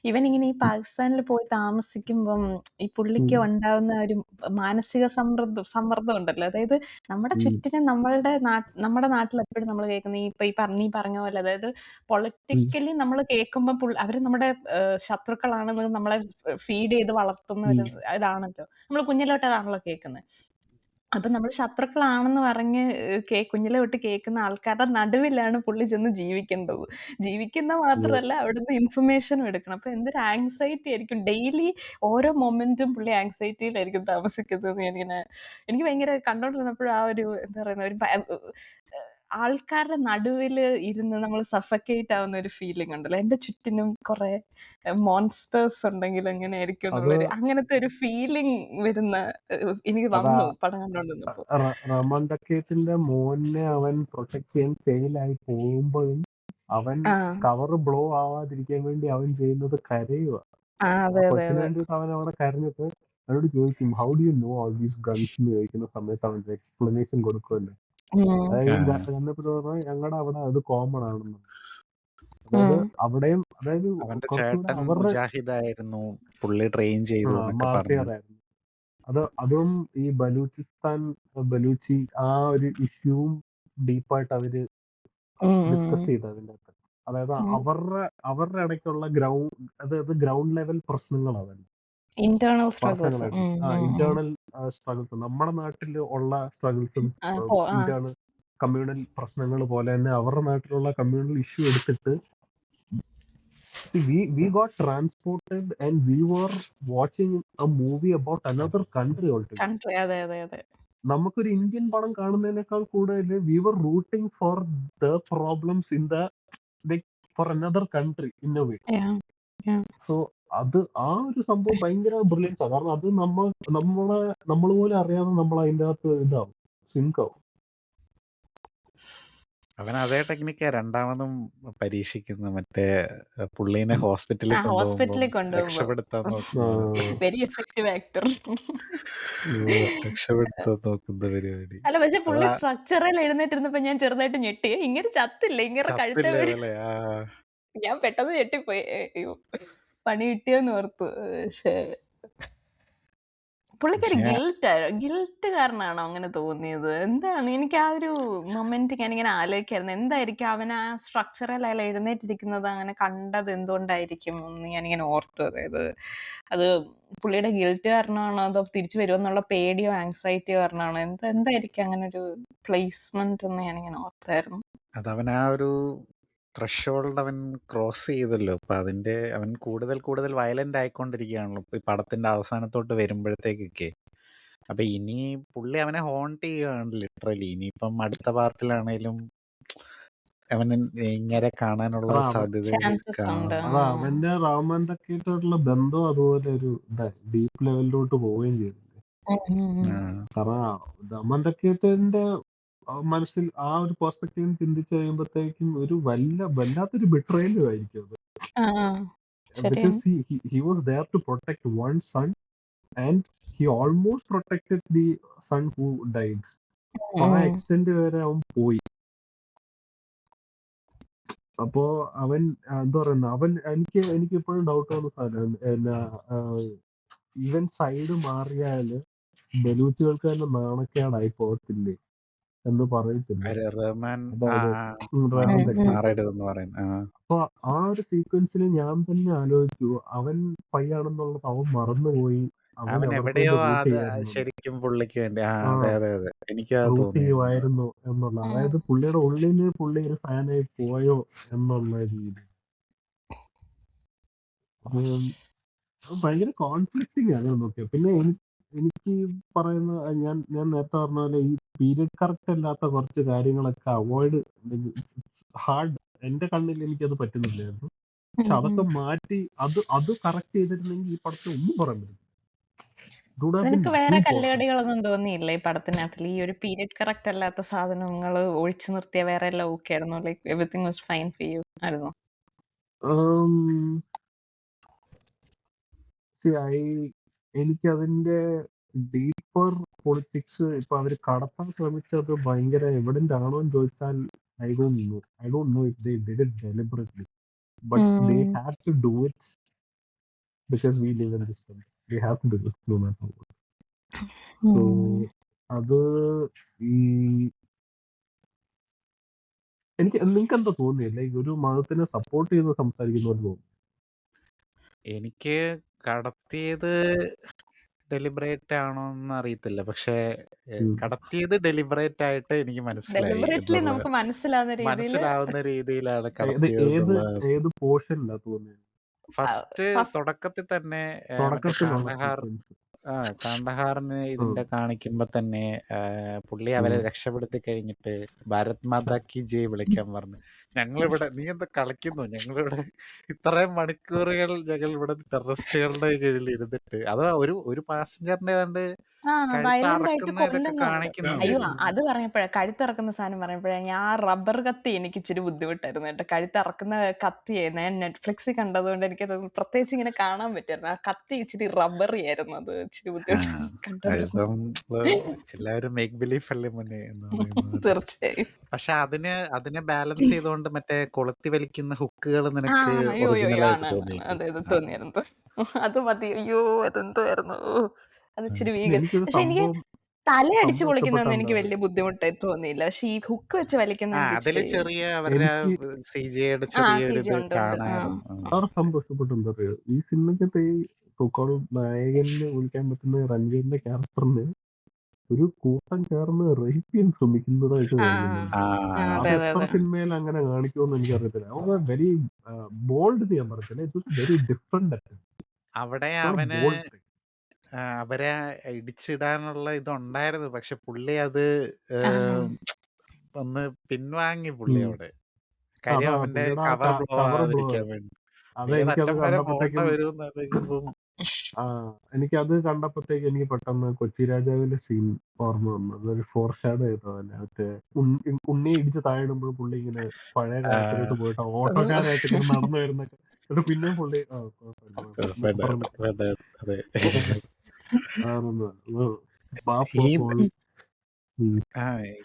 ഇവനിങ്ങനെ ഈ പാകിസ്ഥാനിൽ പോയി താമസിക്കുമ്പം ഈ പുള്ളിക്ക് ഉണ്ടാവുന്ന ഒരു മാനസിക സമ്മർദ്ദം ഉണ്ടല്ലോ. അതായത് നമ്മുടെ ചുറ്റിനും നമ്മുടെ നാട്ടിൽ എപ്പോഴും നമ്മൾ കേൾക്കുന്ന നീ പറഞ്ഞ പോലെ, അതായത് പൊളിറ്റിക്കലി നമ്മൾ കേൾക്കുമ്പോൾ അവര് നമ്മുടെ ശത്രുക്കളാണെന്ന് നമ്മളെ ഫീഡ് ചെയ്ത് വളർത്തുന്ന ഒരു ഇതാണല്ലോ. നമ്മൾ കുഞ്ഞിലോട്ട് അതാണല്ലോ കേൾക്കുന്നത്. അപ്പൊ നമ്മൾ ശത്രുക്കളാണെന്ന് പറഞ്ഞ് കുഞ്ഞിലെ തൊട്ട് കേൾക്കുന്ന ആൾക്കാരുടെ നടുവിലാണ് പുള്ളി ചെന്ന് ജീവിക്കുന്ന മാത്രമല്ല അവിടുന്ന് ഇൻഫർമേഷനും എടുക്കണം. അപ്പൊ എന്തൊരു ആങ്സൈറ്റി ആയിരിക്കും, ഡെയിലി ഓരോ മൊമെന്റും പുള്ളി ആങ്സൈറ്റിയിലായിരിക്കും താമസിക്കുന്നത്. എനിക്ക് ഭയങ്കര കണ്ടോണ്ടിരുന്നപ്പോഴും ആ ഒരു എന്താ പറയുന്ന ഒരു ആൾക്കാരുടെ നടുവിൽ ഇരുന്ന് നമ്മൾ സഫക്കേറ്റ് ആവുന്ന ഒരു ഫീലിംഗ് ഉണ്ടല്ലോ. എന്റെ ചുറ്റിനും കുറെ മോൺസ്റ്റേഴ്സ് ഉണ്ടെങ്കിൽ എങ്ങനെയായിരിക്കും എന്നുള്ളൊരു അങ്ങനത്തെ ഒരു ഫീലിംഗ് വരുന്ന എനിക്ക് വന്നു പടം കണ്ടോണ്ടിരുന്നപ്പോ. റമൺ ഡക്കേറ്റിന്റെ മോനെ അവൻ പ്രൊട്ടക്ട് ചെയ്യാൻ ഫെയിലായി പോകുമ്പോഴും അവൻ കവർ ബ്ലോ ആവാതിരിക്കാൻ വേണ്ടി അവൻ ചെയ്യുന്നത് കരയുക. കൊച്ചിന് വേണ്ടിയിട്ട് അവൻ അവിടെ കരഞ്ഞിട്ട് അവനോട് ചോദിക്കും how do you know all these guns എന്ന് ചോദിക്കുന്ന സമയത്ത് അവൻ എക്സ്പ്ലനേഷൻ കൊടുക്കുമല്ലോ. അതായത് ഞങ്ങളുടെ അവിടെ അത് കോമൺ ആണെന്ന്. അതായത് അവിടെയും, അതായത് അവന്റെ കുറച്ചുകൂടെ ചേട്ടൻ അവരുടെ മുജാഹിദായിരുന്നു, പുള്ളി ട്രെയിൻ ചെയ്തു എന്നൊക്കെ പറഞ്ഞു. മാർട്ടിയറായിരുന്നു. അതും ഈ ബലൂച്ചി ആ ഒരു ഇഷ്യൂവും ഡീപ്പായിട്ട് അവര് ഡിസ്കസ് ചെയ്തു അതിൻ്റെ അകത്ത്. അതായത് അവരുടെ ഇടയ്ക്കുള്ള ഗ്രൗണ്ട് ലെവൽ പ്രശ്നങ്ങളാണ് ഇന്റേണൽ വർഷങ്ങളായിട്ട്. ഇന്റേണൽ സ്ട്രഗിൾസ്, നമ്മുടെ നാട്ടിൽ ഉള്ള സ്ട്രഗിൾസും ഇന്റേണൽ കമ്മ്യൂണൽ പ്രശ്നങ്ങൾ പോലെ തന്നെ അവരുടെ നാട്ടിലുള്ള കമ്മ്യൂണൽ ഇഷ്യൂ എടുത്തിട്ട് we got transported and we were watching a movie about another country altogether. നമുക്കൊരു ഇന്ത്യൻ പടം കാണുന്നതിനേക്കാൾ കൂടുതൽ we were rooting for the problems in the for another country in a way. So അത് ആ ഒരു സംഭവം ഭയങ്കര brilliance ആണ്. കാരണം അത് നമ്മൾ പോലും അറിയാതെ നമ്മൾ അതിൻ്റെ അകത്ത് ഇതാവും, സിങ്കാവും. അവൻ അതേ ടെക്നിക്കാ രണ്ടാമതും പരീക്ഷിക്കുന്നു. മറ്റേ പുള്ളീനെ ഹോസ്പിറ്റലിൽ കൊണ്ടുപോകുമ്പോൾ രക്ഷപ്പെടുത്താൻ നോക്കുന്നത്, വെരി എഫക്റ്റീവ് ആക്ടർ. രക്ഷപ്പെടുത്താൻ നോക്കുന്ന പരിപാടി. അല്ല, പക്ഷെ പുള്ളി സ്ട്രക്ചറിൽ എഴുന്നേറ്റിരുന്നപ്പോ ഞാൻ ചെറുതായിട്ട് ഞെട്ടി. ഇങ്ങനെ ചത്തില്ല, ഇങ്ങനെ കഴുത്തെ ഞാൻ പെട്ടെന്ന് ഞെട്ടിപ്പോയി. പണി കിട്ടിയോന്ന് ഓർത്തു. പക്ഷേ പുള്ളിക്കൊരു പക്ഷേ ഗിൽറ്റ് കാരണമാണോ അങ്ങനെ തോന്നിയത്? എന്താണ്? എനിക്ക് ആ ഒരു മൊമെന്റ് ഞാനിങ്ങനെ ആലോചിക്കായിരുന്നു. എന്തായിരിക്കും അവൻ ആ സ്ട്രക്ചറിൽ അയാൾ എഴുന്നേറ്റിരിക്കുന്നത് അങ്ങനെ കണ്ടത് എന്തുകൊണ്ടായിരിക്കും എന്ന് ഞാനിങ്ങനെ ഓർത്തു. അതായത് അത് പുള്ളിയുടെ ഗിൽറ്റ് കാരണമാണോ അതോ തിരിച്ചു വരുമെന്നുള്ള പേടിയോ ആങ്സൈറ്റിയോ കാരണമാണോ? എന്തായിരിക്കും അങ്ങനെ ഒരു പ്ലേസ്മെന്റ് എന്ന് ഞാനിങ്ങനെ ഓർത്തായിരുന്നു. അതവൻ ആ ഒരു ത്രഷോൾഡ് അവൻ ക്രോസ് ചെയ്തല്ലോ. അപ്പം അവൻ കൂടുതൽ കൂടുതൽ വയലന്റ് ആയിക്കൊണ്ടിരിക്കുകയാണല്ലോ ഇപ്പം ഈ പടത്തിന്റെ അവസാനത്തോട്ട് വരുമ്പോഴത്തേക്കൊക്കെ. അപ്പൊ ഇനി പുള്ളി അവനെ ഹോണ്ട് ചെയ്യുകയാണ് ലിറ്ററലി. ഇനിയിപ്പം അടുത്ത പാർട്ടിലാണേലും അവൻ ഇങ്ങനെ കാണാനുള്ള അതാ അവൻ സാധ്യതകൾ ചാൻസസ് ഉണ്ട്. അതാ അവന്റെ റാമാൻ തക്കിയിട്ടുള്ള ബന്ധം അതുപോലെ ഒരു ഡീപ്പ് ലെവലിലോട്ട് പോവുകയും ചെയ്തു. കാരണം റാമാൻ തക്കിയത്തിന്റെ മനസ്സിൽ ആ ഒരു പെർസ്പെക്റ്റീവ് ചിന്തിച്ചു കഴിയുമ്പോഴത്തേക്കും ഒരു വല്ലാത്തൊരു ബിട്രയലും ആയിരിക്കും അത്. Because he was there to protect one son and he almost protected the son who died. ആ എക്സ്റ്റെന്റ് വരെ അവൻ പോയി. അപ്പോ അവൻ എന്താ പറയുന്ന അവൻ എനിക്ക് ഇപ്പോഴും ഡൗട്ട് വന്ന സാധനം ഈവൻ സൈഡ് മാറിയാല് ബലൂച്ചുകൾക്ക് തന്നെ നാണക്കേടായി പോകത്തില്ലേ എന്ന് പറയത്തില്ലേ. റഹ്മാൻ അതായത് മാറരുതെന്ന് റാമൻ തക്കി. പറയുന്നത്. അപ്പൊ ആ ഒരു സീക്വൻസിൽ ഞാൻ തന്നെ ആലോചിച്ചു, അവൻ പയ്യാണെന്നുള്ളത് അവൻ മറന്നുപോയി. അവൻ അവൻ അവർക്ക് എവിടെയോ വേണ്ടി റൂട്ട് അത് ചെയ്യായിരുന്നു, ശരിക്കും പുള്ളിക്ക് വേണ്ടി അതെ അതെ അതെ എനിക്കും അത് റൂട്ട് തോന്നിയിരുന്നു. ചെയ്യുമായിരുന്നു എന്നുള്ള, അതായത് പുള്ളിയുടെ ഉള്ളില് പുള്ളി ഒരു ഫാനായി പോയോ എന്നുള്ള രീതി. അത് ഭയങ്കര കോൺഫ്ലിക്റ്റിംഗ് ആണ് നോക്കിയത്. പിന്നെ എനിക്ക് പറയുന്ന ഞാൻ നേരത്തെ പറഞ്ഞ പോലെ ഈ പീരിയഡ് കറക്റ്റ് അല്ലാത്ത കുറച്ച് കാര്യങ്ങളൊക്കെ അവോയ്ഡ് ഹാർഡ്. എന്റെ കണ്ണിൽ എനിക്കത് പറ്റുന്നില്ലായിരുന്നു. പക്ഷെ അതൊക്കെ മാറ്റി അത് കറക്റ്റ് ചെയ്തിരുന്നെങ്കിൽ ഈ പടത്തിൽ ഒന്നും പറയാൻ പറ്റില്ല. നിനക്ക് വേറെ കല്ലുകടികളൊന്നും തോന്നിയില്ല ഈ പടത്തിനകത്തിൽ? ഈ ഒരു പീരിയഡ് കറക്റ്റ് അല്ലാത്ത സാധനങ്ങൾ ഒഴിച്ചു നിർത്തിയ വേറെ എല്ലാം ഓക്കെ ആയിരുന്നു? Like everything was fine for you ആയിരുന്നു? എനിക്കതിന്റെ ഡീപ്പർ പൊളിറ്റിക്സ് ഇപ്പൊ അവര് കടത്താൻ ശ്രമിച്ചത് ഭയങ്കര എവിഡന്റ് ആണോ എന്ന് ചോദിച്ചാൽ I don't know if they did it deliberately, but they had to do it because we live in this country. They have to do it no matter what. So അത് ഈ നിങ്ങൾക്ക് എന്താ തോന്നിയില്ല ഒരു മതത്തിനെ സപ്പോർട്ട് ചെയ്ത് സംസാരിക്കുന്ന പോലെ തോന്നുന്നു? എനിക്ക് കടത്തിയത് ഡെലിബറേറ്റ് ആണോ എന്ന് അറിയത്തില്ല. പക്ഷെ കടത്തിയത് ഡെലിബറേറ്റ് ആയിട്ട് എനിക്ക് മനസ്സിലായി ഡെലിബറേറ്റ്ലി നമുക്ക് മനസ്സിലാവുന്ന രീതിയിലാണ് ഏത് കടത്തിയത്. ഏത് പോർഷനിലാ തോന്നിയത്? ഫസ്റ്റ് തുടക്കത്തിൽ തന്നെ മറ്റേ തുടക്കത്തിലുള്ള കാണ്ഡഹാറിന് ഇതിന്റെ കാണിക്കുമ്പോ തന്നെ പുള്ളി അവരെ രക്ഷപ്പെടുത്തി കഴിഞ്ഞിട്ട് ഭാരത് മാതാ കി ജയ് വിളിക്കാൻ പറഞ്ഞു. ഞങ്ങളിവിടെ നീ എന്താ കളിക്കുന്നു, ഞങ്ങളിവിടെ ഇത്രയും മണിക്കൂറുകൾ ഞങ്ങൾ ഇവിടെ ടെററിസ്റ്റുകളുടെ കീഴിൽ ഇരുന്നിട്ട് അത് ഒരു പാസഞ്ചറിന്റെ ഏതാണ്ട് വയലന്റ് ആയിട്ട് കഴുത്തറക്കുന്ന ഇതൊക്കെ കൊല്ലുന്നുണ്ട്. കാണിക്കുന്നുണ്ട്. അയ്യോ, അത് പറഞ്ഞപ്പോഴാ, കഴുത്തിറക്കുന്ന സാധനം പറഞ്ഞപ്പോഴാ ഞാൻ ആ റബ്ബർ കത്തി എനിക്ക് ഇച്ചിരി ബുദ്ധിമുട്ടായിരുന്നു കേട്ടോ. കഴുത്തിറക്കുന്ന കത്തിയെ ഞാൻ നെറ്റ്ഫ്ലിക്സിൽ കണ്ടതുകൊണ്ട് എനിക്കത് പ്രത്യേകിച്ച് ഇങ്ങനെ കാണാൻ പറ്റുമായിരുന്നു. ആ കത്തി ഇച്ചിരി റബ്ബറി ആയിരുന്നു, അത് ഇച്ചിരി ബുദ്ധിമുട്ടായിരുന്നു കണ്ടോണ്ടിരുന്നത്. എല്ലാവരും മേക്ക് ബിലീഫ് അല്ലേ മുന്നേ എന്ന് പറയുന്നത്. തീർച്ചയായും. പക്ഷെ അതിനെ ബാലൻസ് ചെയ്തുകൊണ്ട് മറ്റേ കൊളുത്തി വലിക്കുന്ന ഹുക്കുകൾ നിനക്ക് അയ്യോ ഒറിജിനൽ ആയിട്ട് ആണ് തോന്നി? അതെ തോന്നിയായിരുന്നു. അത് മതി. അയ്യോ അതെന്തുവായിരുന്നു, അത് ഇച്ചിരി വീഗൻ. പക്ഷെ എനിക്ക് തല അടിച്ചു പൊളിക്കുന്നതൊന്നും എനിക്ക് വലിയ ബുദ്ധിമുട്ടായി തോന്നിയില്ല. പക്ഷെ ഈ ഹുക്ക് വെച്ച് വലിക്കുന്ന അതില് ചെറിയ അവരുടെ CGIയുടെ ചെറിയൊരു ഇത് കാണാറുണ്ട്. സന്തോഷപ്പെട്ടെന്താ പറയുക, ഈ സിനിമയ്ക്കകത്ത് ഈ നായകനെ വിളിക്കാൻ പറ്റുന്ന രഞ്ജന്റെ ക്യാരക്ടറിന് ഒരു കൂട്ടം ചേർന്ന് റേപ്പ് ചെയ്യാൻ ശ്രമിക്കുന്നതായിട്ട് കാണിക്കുന്നുണ്ട്. അത് എത്ര സിനിമയിൽ അങ്ങനെ കാണിക്കുമെന്ന് എനിക്കറിയത്തില്ല. വെരി ബോൾഡ് ഞാൻ പറയത്തില്ല, ഇറ്റ് വാസ് വെരി ഡിഫറെന്റ്. അവിടെ അവരെ ഇടിച്ചിടാനുള്ള ഇതുണ്ടായിരുന്നു. പക്ഷെ പുള്ളി അത് ഒന്ന് പിൻവാങ്ങി. പുള്ളി അവിടെ കാര്യം അവന്റെ കവർ ബ്ലോ ആവാതിരിക്കാൻ വേണ്ടി. എനിക്കത് വരുന്ന എനിക്ക് പെട്ടെന്ന് കൊച്ചി രാജാവിന്റെ സീൻ ഓർമ്മ വന്നു. അതൊരു ഫോർ ഷാഡോ ചെയ്തതല്ലേ, മറ്റേ ഉണ്ണിയെ ഇടിച്ച് താഴെടുമ്പോൾ പുള്ളി ഇങ്ങനെ പഴയ കാലത്തിലോട്ട് പോയിട്ട് ഓട്ടോക്കാരായിട്ട് ഇങ്ങനെ നടന്നു വരുന്നൊക്കെ, പിന്നെ പുള്ളി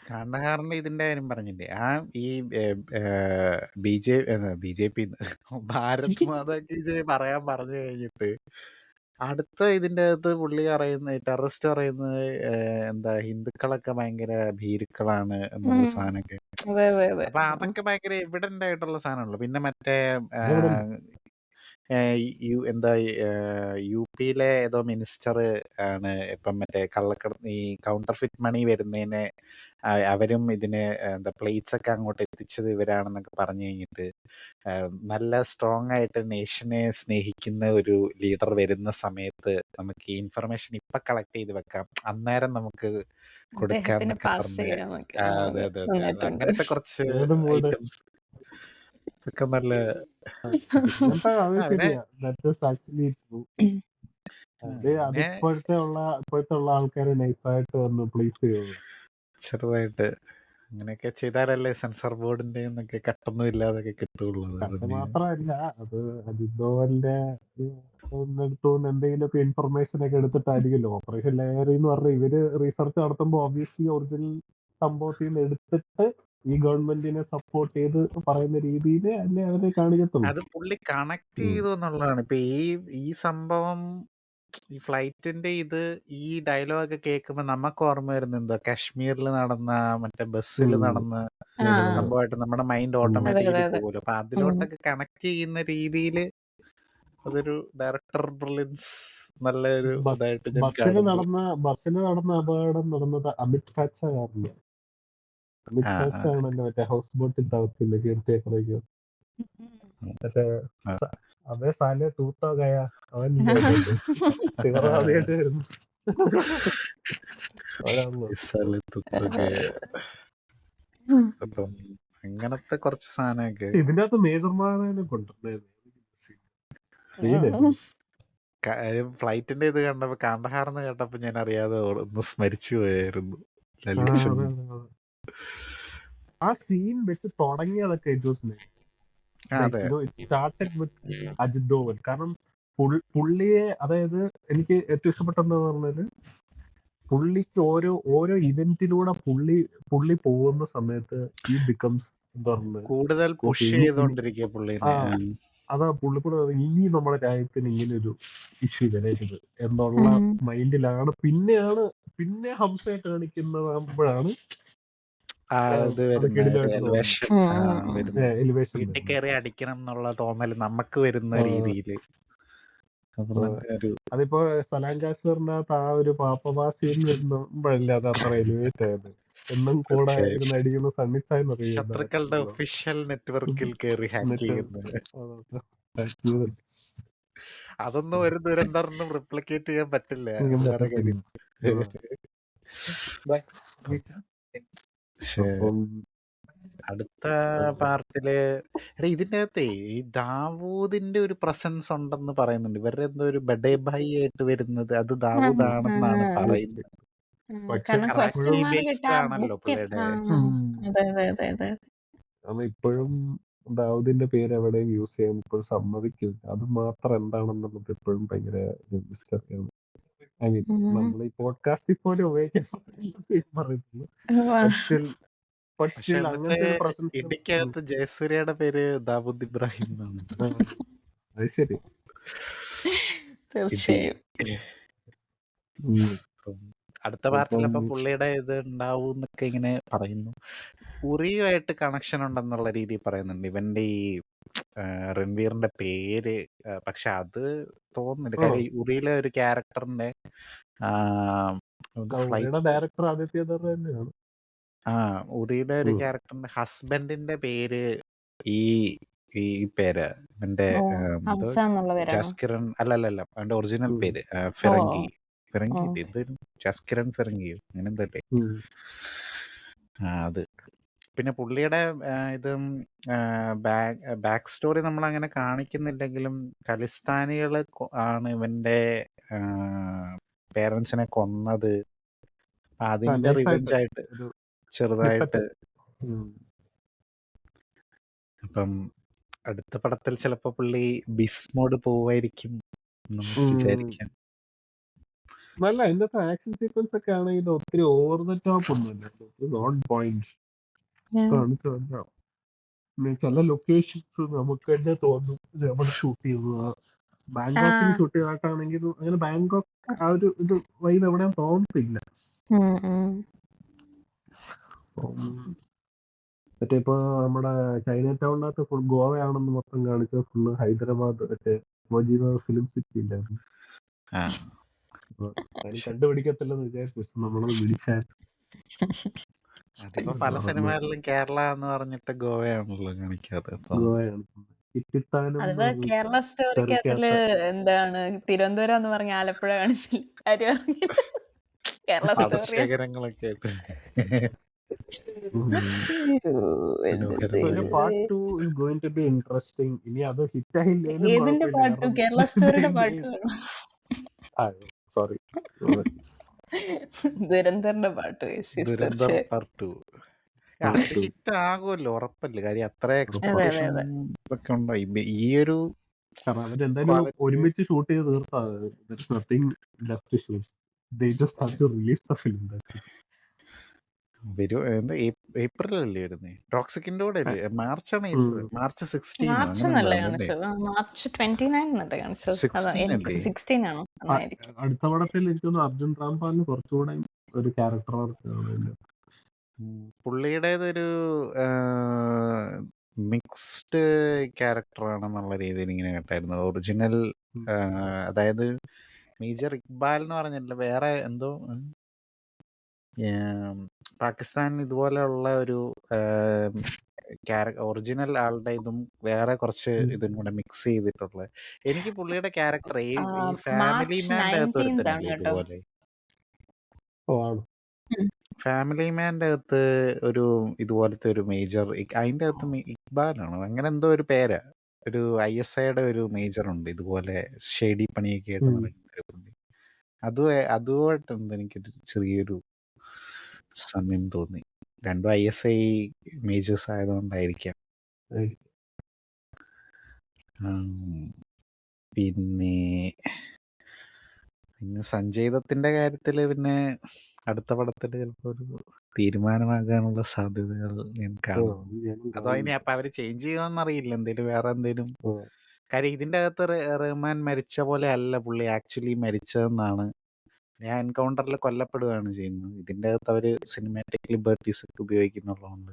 കാണ്ഡഹാറിന്റെ ഇതിന്റെ കാര്യം പറഞ്ഞില്ലേ, ഈ BJP ഭാരത് മാതാ കി ജയ് പറയാൻ പറഞ്ഞു കഴിഞ്ഞിട്ട് അടുത്ത ഇതിന്റെ അകത്ത് പുള്ളി പറയുന്നത് ടെററിസ്റ്റ് പറയുന്നത് എന്താ ഹിന്ദുക്കളൊക്കെ ഭയങ്കര ഭീരുക്കളാണ് എന്നുള്ള ഉം. സാധനമൊക്കെ. അതെ അതെ അതെ അപ്പൊ അതൊക്കെ ഭയങ്കര എവിഡന്റ് ആയിട്ടുള്ള സാധനമല്ലോ. പിന്നെ മറ്റേ അതെവിടെ എന്താ യു പിയിലെ ഏതോ മിനിസ്റ്റർ ആണ് ഇപ്പം മറ്റേ ഈ കൗണ്ടർ ഫിറ്റ് മണി വരുന്നതിന് അവരും ഇതിന് എന്താ പ്ലേറ്റ്സ് ഒക്കെ അങ്ങോട്ട് എത്തിച്ചത് ഇവരാണെന്നൊക്കെ പറഞ്ഞു കഴിഞ്ഞിട്ട് നല്ല സ്ട്രോങ് ആയിട്ട് നേഷനെ സ്നേഹിക്കുന്ന ഒരു ലീഡർ വരുന്ന സമയത്ത് നമുക്ക് ഈ ഇൻഫർമേഷൻ ഇപ്പൊ കളക്ട് ചെയ്ത് വെക്കാം, അന്നേരം നമുക്ക് കൊടുക്കാം അദ്ദേഹത്തിന് എന്നൊക്കെ പാസ് പറഞ്ഞ് ചെയ്യാന്നൊക്കെ. അതെ അതെ അതെ അതെ നന്നായിട്ടുണ്ട്. അങ്ങനത്തെ കുറച്ച് ഏത് മൂഡ് ഐറ്റംസ് ഒക്കെ നല്ല പിടിച്ച് അങ്ങനത്തെ അത് അവനെ ശരിയാ. That is actually true. അത് പിന്നെ ഇപ്പോഴത്തെ ഉള്ള ആൾക്കാര് നൈസായിട്ട് വന്ന് പ്ലേസ് ചെയ്യുന്നത്. ചെറുതായിട്ട് അങ്ങനെയൊക്കെ ചെയ്താലല്ലേ സെൻസർ ബോർഡിന്റെ എന്നൊക്കെ കട്ടൊന്നും ഇല്ലാതൊക്കെ കിട്ടുള്ളൂ. അത് അത് പിന്നെ മാത്രമല്ല, അത് അജിത് ഡോവലിന്റെ അടുത്തുനിന്ന് എന്തെങ്കിലുമൊക്കെ ഇൻഫർമേഷൻ ഒക്കെ എടുത്തിട്ടായിരിക്കുമല്ലോ ഓപ്പറേഷൻ ലെയറി എന്ന് പറഞ്ഞ ഇവര് റിസർച്ച് നടത്തുമ്പോൾ ഒബ്വിയസ്ലി ഒറിജിനൽ സംഭവത്തിൽ നിന്ന് എടുത്തിട്ട് ഈ ഗവൺമെന്റിനെ സപ്പോർട്ട് ചെയ്ത് പറയുന്ന രീതിയിൽ അല്ലേ അവരെ കാണിക്കത്തുള്ളൂ. അത് പുള്ളി കണക്ട് ഉം. ചെയ്തു എന്നുള്ളതാണ്. ഇപ്പൊ ഈ സംഭവം ഈ ഫ്ലൈറ്റിന്റെ ഇത് ഈ ഡയലോഗ് കേൾക്കുമ്പോ നമുക്ക് ഓർമ്മ വരുന്നത് എന്തോ കാശ്മീരിൽ നടന്ന മറ്റേ ബസ്സിൽ ഉം. നടന്ന ആ അതെ അതെ. സംഭവമായിട്ട് നമ്മുടെ മൈൻഡ് ഉം. അതെ ഓട്ടോമാറ്റിക്കലി അതെ അതെ. പോകുമല്ലോ. അപ്പൊ ഉം. അതിലോട്ടൊക്കെ കണക്ട് ചെയ്യുന്ന രീതിയിൽ അതൊരു ഡയറക്ടർ ബ്രില്യൻസ് നല്ലൊരു ഇതായിട്ട് ഞാൻ കാണുന്നു. ബസ്സിന് നടന്ന അപകടം നടന്നത് അമിത് സാച്ച കാരണമാണ്. അമിത് ആ സാച്ച ആ ആണല്ലോ മറ്റേ ഹൗസ് ബോട്ടിൽ താമസിച്ചില്ലേ കീർത്തിയൊക്കെ. പക്ഷേ ആ. അവേ സാലെ തൂത്താ ഗയ അവനില്ലേ അതിനകത്ത് തീവ്രവാദിയായിട്ട് വരുന്നു. അവരാണല്ലോ. ഈ സ്ഥലത്തൊക്കെ ഉം. അപ്പം അങ്ങനത്തെ കുറച്ച് സാധനമൊക്കെ ഇതിന്റെ അകത്ത് മേജർമാനെ കൊണ്ടുവന്നായിരുന്നു. സീനായിരുന്നു. ഫ്ലൈറ്റിന്റെ ഇത് കണ്ടപ്പോ കാണ്ഡഹാർന്ന് കേട്ടപ്പോ ഞാൻ അറിയാതെ ഒന്ന് സ്മരിച്ചു പോയായിരുന്നു ആ, ലലിച്ചൻ. അതെ, അതെ, അതെ. ആ സീൻ വെച്ച് തുടങ്ങിയതൊക്കെ ഇറ്റ് വാസ് അതെ it started with Ajit Doval. കാരണം പുള്ളിയെ, അതായത് എനിക്ക് ഏറ്റവും ഇഷ്ടപ്പെട്ടെന്ന് പറഞ്ഞാല് പുള്ളിക്ക് ഓരോ ഇവന്റിലൂടെ പുള്ളി പോകുന്ന സമയത്ത് ഈ ബിക്കംസ് എന്താ പറയുന്നത്, കൂടുതൽ ഓക്കെ പുഷ് ഇനി ചെയ്തോണ്ടിരിക്കുക ആ പുള്ളിനെ. അതാ പുള്ളിക്കൂടെ ഇനി നമ്മുടെ രാജ്യത്തിന് ഇങ്ങനൊരു ഇഷ്യൂ വരരുത് എന്നുള്ള ഉം. മൈൻഡിലാണ്. പിന്നെ ഹംസയെ കാണിക്കുന്നതാകുമ്പോഴാണ് ആ ഇത് അത് വരുന്ന ഒരു കിടിലായിട്ട് തോന്നുന്നത്. എലിവേഷൻ വരുന്ന എലിവേഷൻ വീട്ടിൽ വരുന്നത്. കയറി അടിക്കണം എന്നുള്ള തോന്നൽ നമുക്ക് വരുന്ന ആ, രീതിയിൽ അത് ആ. നല്ലൊരു അതിപ്പോ സലാം കാശ്മീറിനകത്ത് ആ ഒരു പാപ്പഭാസിയിൽ വരുമ്പോഴല്ലേ അത് അത്ര എലിവേറ്റ് ആയത്. എന്നും കൂടെ തീർച്ചയായും ഇരുന്ന് അടിക്കുന്ന സണ്ണിച്ചായെന്ന് ശത്രുക്കളുടെ അറിയുന്നുണ്ടല്ലോ. ഒഫീഷ്യൽ നെറ്റ്വർക്കിൽ കയറി ഹാക്ക് എന്നിട്ട് ചെയ്യുന്നത് അതൊക്കെ അതൊന്നും ഒരു ദുരന്തറിനും റിപ്ലിക്കേറ്റ് ചെയ്യാൻ പറ്റില്ല. അത് വേറെ പറ്റത്തില്ല. കാര്യം. പക്ഷേ അപ്പം അടുത്ത പാർട്ടില് ഇതിന്റെ അകത്തെ ഈ ദാവൂദിന്റെ ഒരു പ്രസൻസ് ഉണ്ടെന്ന് പറയുന്നുണ്ട്. ഇവരുടെ എന്തോ ഒരു ബഡേ ഭായി ആയിട്ട് വരുന്നത് അത് ദാവൂദ് ആണെന്നാണ് പറയുന്നത്. പക്ഷെ കാരണം ക്വസ്റ്റ്യൻ കറക്റ്റ് മാർക്ക് ബേസ്ഡ് ഇട്ട ആണല്ലോ ബുക്ക്. പുള്ളിയുടെ. അതെ അതെ അതെ അതെ. കാരണം ഇപ്പോഴും ദാവൂദിന്റെ പേര് എവിടെയും യൂസ് ചെയ്യാൻ ഇപ്പോഴും സമ്മതിക്കില്ല. അത് മാത്രം എന്താണെന്നുള്ളത് ഇപ്പോഴും ഭയങ്കര മിസ്റ്ററിയാണ്. ഐ മീൻ നമ്മൾ ഈ പോഡ്കാസ്റ്റിൽ പോലും ഉപയോഗിക്കാൻ പറയുന്നു. പക്ഷെ എന്നിട്ട് അങ്ങനത്തെ ഒരു പ്രസൻസ് ഇടിക്കകത്ത് ജയസൂര്യയുടെ പേര് ദാവൂദ് ഇബ്രാഹിം എന്നാണ്. അത് ശരി. ഇടി. തീർച്ചയായും. ഉം. അപ്പം അടുത്ത പാർട്ടിൽ അപ്പം അപ്പൊ പുള്ളിയുടെ ഇത് ഉണ്ടാവും എന്നൊക്കെ ഇങ്ങനെ പറയുന്നു. ഉറിയുമായിട്ട് കണക്ഷൻ ഉണ്ടെന്നുള്ള രീതിയിൽ പറയുന്നുണ്ട്. ഇവന്റെ ഈ രൺവീറിന്റെ പേര് പക്ഷെ അത് തോന്നുന്നില്ല. ആണോ? കാര്യം ഈ ഉറിയിലെ ഒരു ക്യാരക്ടറിന്റെ ഉറിയുടെ ഫ്ലൈറ്റ് ഡയറക്ടർ ആദിത്യ ധർ തന്നെയാണ്. ഉറിയുടെ ഒരു ഉം. ക്യാരക്ടറിന്റെ ഹസ്ബൻഡിന്റെ പേര് ഈ ഈ പേര് ഇവന്റെ ഓ, എന്തോ ഹംസ എന്നുള്ള പേരാണോ? ജാസ്കിരൺ അല്ലല്ല അവന്റെ ഒറിജിനൽ ഉം. പേര് ഓ ഫിറങ്കി ഓ. എന്തൊരു ജാസ്കിരൺ ഫിറങ്കിയോ അങ്ങനെ എന്തല്ലേ. ഉം. അത് പിന്നെ പുള്ളിയുടെ ഇതും ബാക്ക് സ്റ്റോറി നമ്മൾ അങ്ങനെ കാണിക്കുന്നില്ലെങ്കിലും ഖലിസ്ഥാനികൾ ആണ് ഇവന്റെ പേരൻസിനെ കൊന്നത്. അതിന്റെ നൈസായിട്ട് റിവെഞ്ച് ആയിട്ട് ഒരു ചെറുതായിട്ട്. സ്നിപ്പറ്റ്. അപ്പം അടുത്ത പടത്തിൽ ചിലപ്പോ പുള്ളി ബിസ് മോഡ് പോവായിരിക്കും നമുക്ക് വിചാരിക്കാം. നല്ല ഇന്നത്തെ ആക്ഷൻ സീക്വൻസ് ഒക്കെ ആണെങ്കിൽ ഒത്തിരി ഓവർ ദ ടോപ്പ് ഒന്നുമില്ല. ഓൺ പോയിന്റ് ചില ലൊക്കേഷൻസ് നമുക്ക് തന്നെ തോന്നും നമ്മൾ ഷൂട്ട് ചെയ്യുന്നതാ ബാങ്കോക്കിൽ ആ. ഷൂട്ട് ചെയ്തിട്ടാണെങ്കിൽ അങ്ങനെ ബാങ്കോക്ക് ആ ഒരു ഇത് വൈബ് എവിടെയും തോന്നത്തില്ല. ഉം, ഉം. മറ്റേ ഇപ്പൊ നമ്മുടെ ചൈന ടൗണിനകത്ത് ഫുൾ ഗോവയാണെന്ന് മൊത്തം കാണിച്ചത് ഫുള്ള് ഹൈദരാബാദ് മറ്റേ മൊജീബ ഫിലിം സിറ്റി ഇല്ലായിരുന്നു. ആ അപ്പൊ അതിന് കണ്ടുപിടിക്കത്തില്ലെന്ന് വിചാരിച്ചു, പക്ഷെ നമ്മളത് വിളിച്ചാൽ അതിപ്പോ പല സിനിമകളിലും കേരള എന്ന് പറഞ്ഞിട്ട് ഗോവയാണല്ലോ കാണിക്കാറ്. അപ്പൊ ഗോവയാണ്. ഇത്തിത്താനം അതിപ്പോ കേരള സ്റ്റോറിക്കകത്തില് എന്താണ് തിരുവനന്തപുരം എന്ന് പറഞ്ഞ ആലപ്പുഴ കാണിച്ചില്ല, ആരും അറിഞ്ഞില്ല. കേരള സ്റ്റോറി പാടശേഖരങ്ങളൊക്കെ ആയിട്ട് ഒരു part 2 is going to be interesting. ഇനി അത് ഹിറ്റ് ആയില്ലേലും ഏതിന്റെ പാട്ട്? കേരള സ്റ്റോറിയുടെ പാട്ട് വേണം. സോറി ദുരന്തറിന്റെ പാട്ട് ദുരന്തർ പാർട്ട് 2 അത് ഹിറ്റ് ആകുമല്ലോ, ഉറപ്പല്ലേ. കാര്യം അത്ര എക്സ്പെക്ടേഷൻ ഒക്കെ ഉണ്ടോ ഈ ഒരു കാരണം അവരെന്തായാലും ഒരുമിച്ച് ഷൂട്ട് ചെയ്ത് എന്താ ഏപ്രിലല്ലേ വരുന്നേ? ടോക്സിക്കിന്റെ കൂടെ അല്ലേ? മാർച്ചാണ്. ഏപ്രിൽ മാർച്ച് 16 മാർച്ച് എന്നല്ലേ കാണിച്ചത്? മാർച്ച് 29 എന്നല്ലേ കാണിച്ചത്? 16 ആണോ? അടുത്ത പടത്തിൽ എനിക്കൊന്ന് അർജുൻ റാംപാലിന് കുറച്ചുകൂടെ ഒരു ക്യാരക്ടർ പുള്ളിയുടേതൊരു മിക്സ്ഡ് ക്യാരക്ടറാണെന്നുള്ള രീതിയിൽ ഇങ്ങനെ കേട്ടായിരുന്നു. ഒറിജിനൽ അതായത് മേജർ ഇക്ബാൽ എന്ന് പറഞ്ഞില്ല, വേറെ എന്തോ പാകിസ്ഥാനിൽ ഇതുപോലെയുള്ള ഒരു ഒറിജിനൽ ആളുടെ ഇതും വേറെ കുറച്ച് ഇതും കൂടെ മിക്സ് ചെയ്തിട്ടുള്ള. എനിക്ക് പുള്ളിയുടെ ക്യാരക്ടർ ഈ ഫാമിലി മാൻ്റെ അകത്ത് ഒരുത്തനല്ലേ ഇതുപോലെ. ഫാമിലി മാൻ്റെ അകത്ത് ഒരു ഇതുപോലത്തെ ഒരു മേജർ, അതിൻ്റെ അകത്ത് ഇക്ബാലാണോ അങ്ങനെ എന്തോ ഒരു പേരാ, ഒരു ISIയുടെ ഒരു മേജർ ഉണ്ട് ഇതുപോലെ ഷെയ്ഡി പണിയൊക്കെ ആയിട്ട് നടക്കുന്ന. അതുമായിട്ടുണ്ട് എനിക്കൊരു ചെറിയൊരു സമയം തോന്നി. രണ്ടും ISI മേജേഴ്സ് ആയതുകൊണ്ടായിരിക്കാം. പിന്നെ സഞ്ജയ് ദത്തിന്റെ കാര്യത്തിൽ പിന്നെ അടുത്ത പടത്തിൽ ചിലപ്പോൾ ഒരു തീരുമാനമാകാനുള്ള സാധ്യതകൾ ഞാൻ കാണും. അതോ ഇനി അപ്പൊ അവര് ചേഞ്ച് ചെയ്യുമെന്നറിയില്ല, എന്തേലും വേറെ എന്തേലും. കാര്യം ഇതിന്റെ അകത്ത് റഹ്മാൻ മരിച്ച പോലെ അല്ല പുള്ളി ആക്ച്വലി മരിച്ചതെന്നാണ്. ഞാൻ എൻകൗണ്ടറിൽ കൊല്ലപ്പെടുകയാണ് ചെയ്യുന്നത്. ഇതിന്റെ അകത്ത് അവര് സിനിമാറ്റിക് ലിബർട്ടീസ് ഒക്കെ ഉപയോഗിക്കുന്നുള്ളതുകൊണ്ട്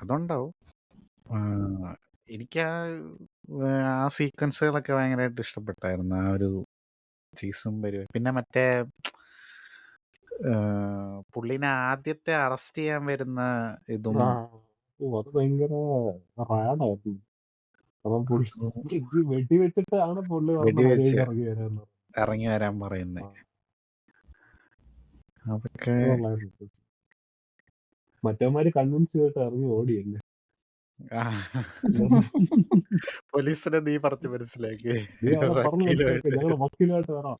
അതുണ്ടാവും. എനിക്ക് ആ സീക്വൻസുകളൊക്കെ ഭയങ്കരമായിട്ട് ഇഷ്ടപ്പെട്ടായിരുന്നു, ആ ഒരു ചീസും പരിപാടി. പിന്നെ മറ്റേ പുള്ളിനെ ആദ്യത്തെ അറസ്റ്റ് ചെയ്യാൻ വരുന്ന ഇതും അത് ഭയങ്കര വെടിവെച്ചിട്ടാണ് പുള്ളി ഇറങ്ങി വരാൻ പറയുന്നത്. അതൊക്കെ മറ്റവന്മാര് കൺവിൻസ് ചെയ്തിട്ട് ഇറങ്ങി ഓടിയല്ലേ. പോലീസിനെ നീ പറഞ്ഞു മനസ്സിലാക്കി വക്കീലായിട്ട് വരാം.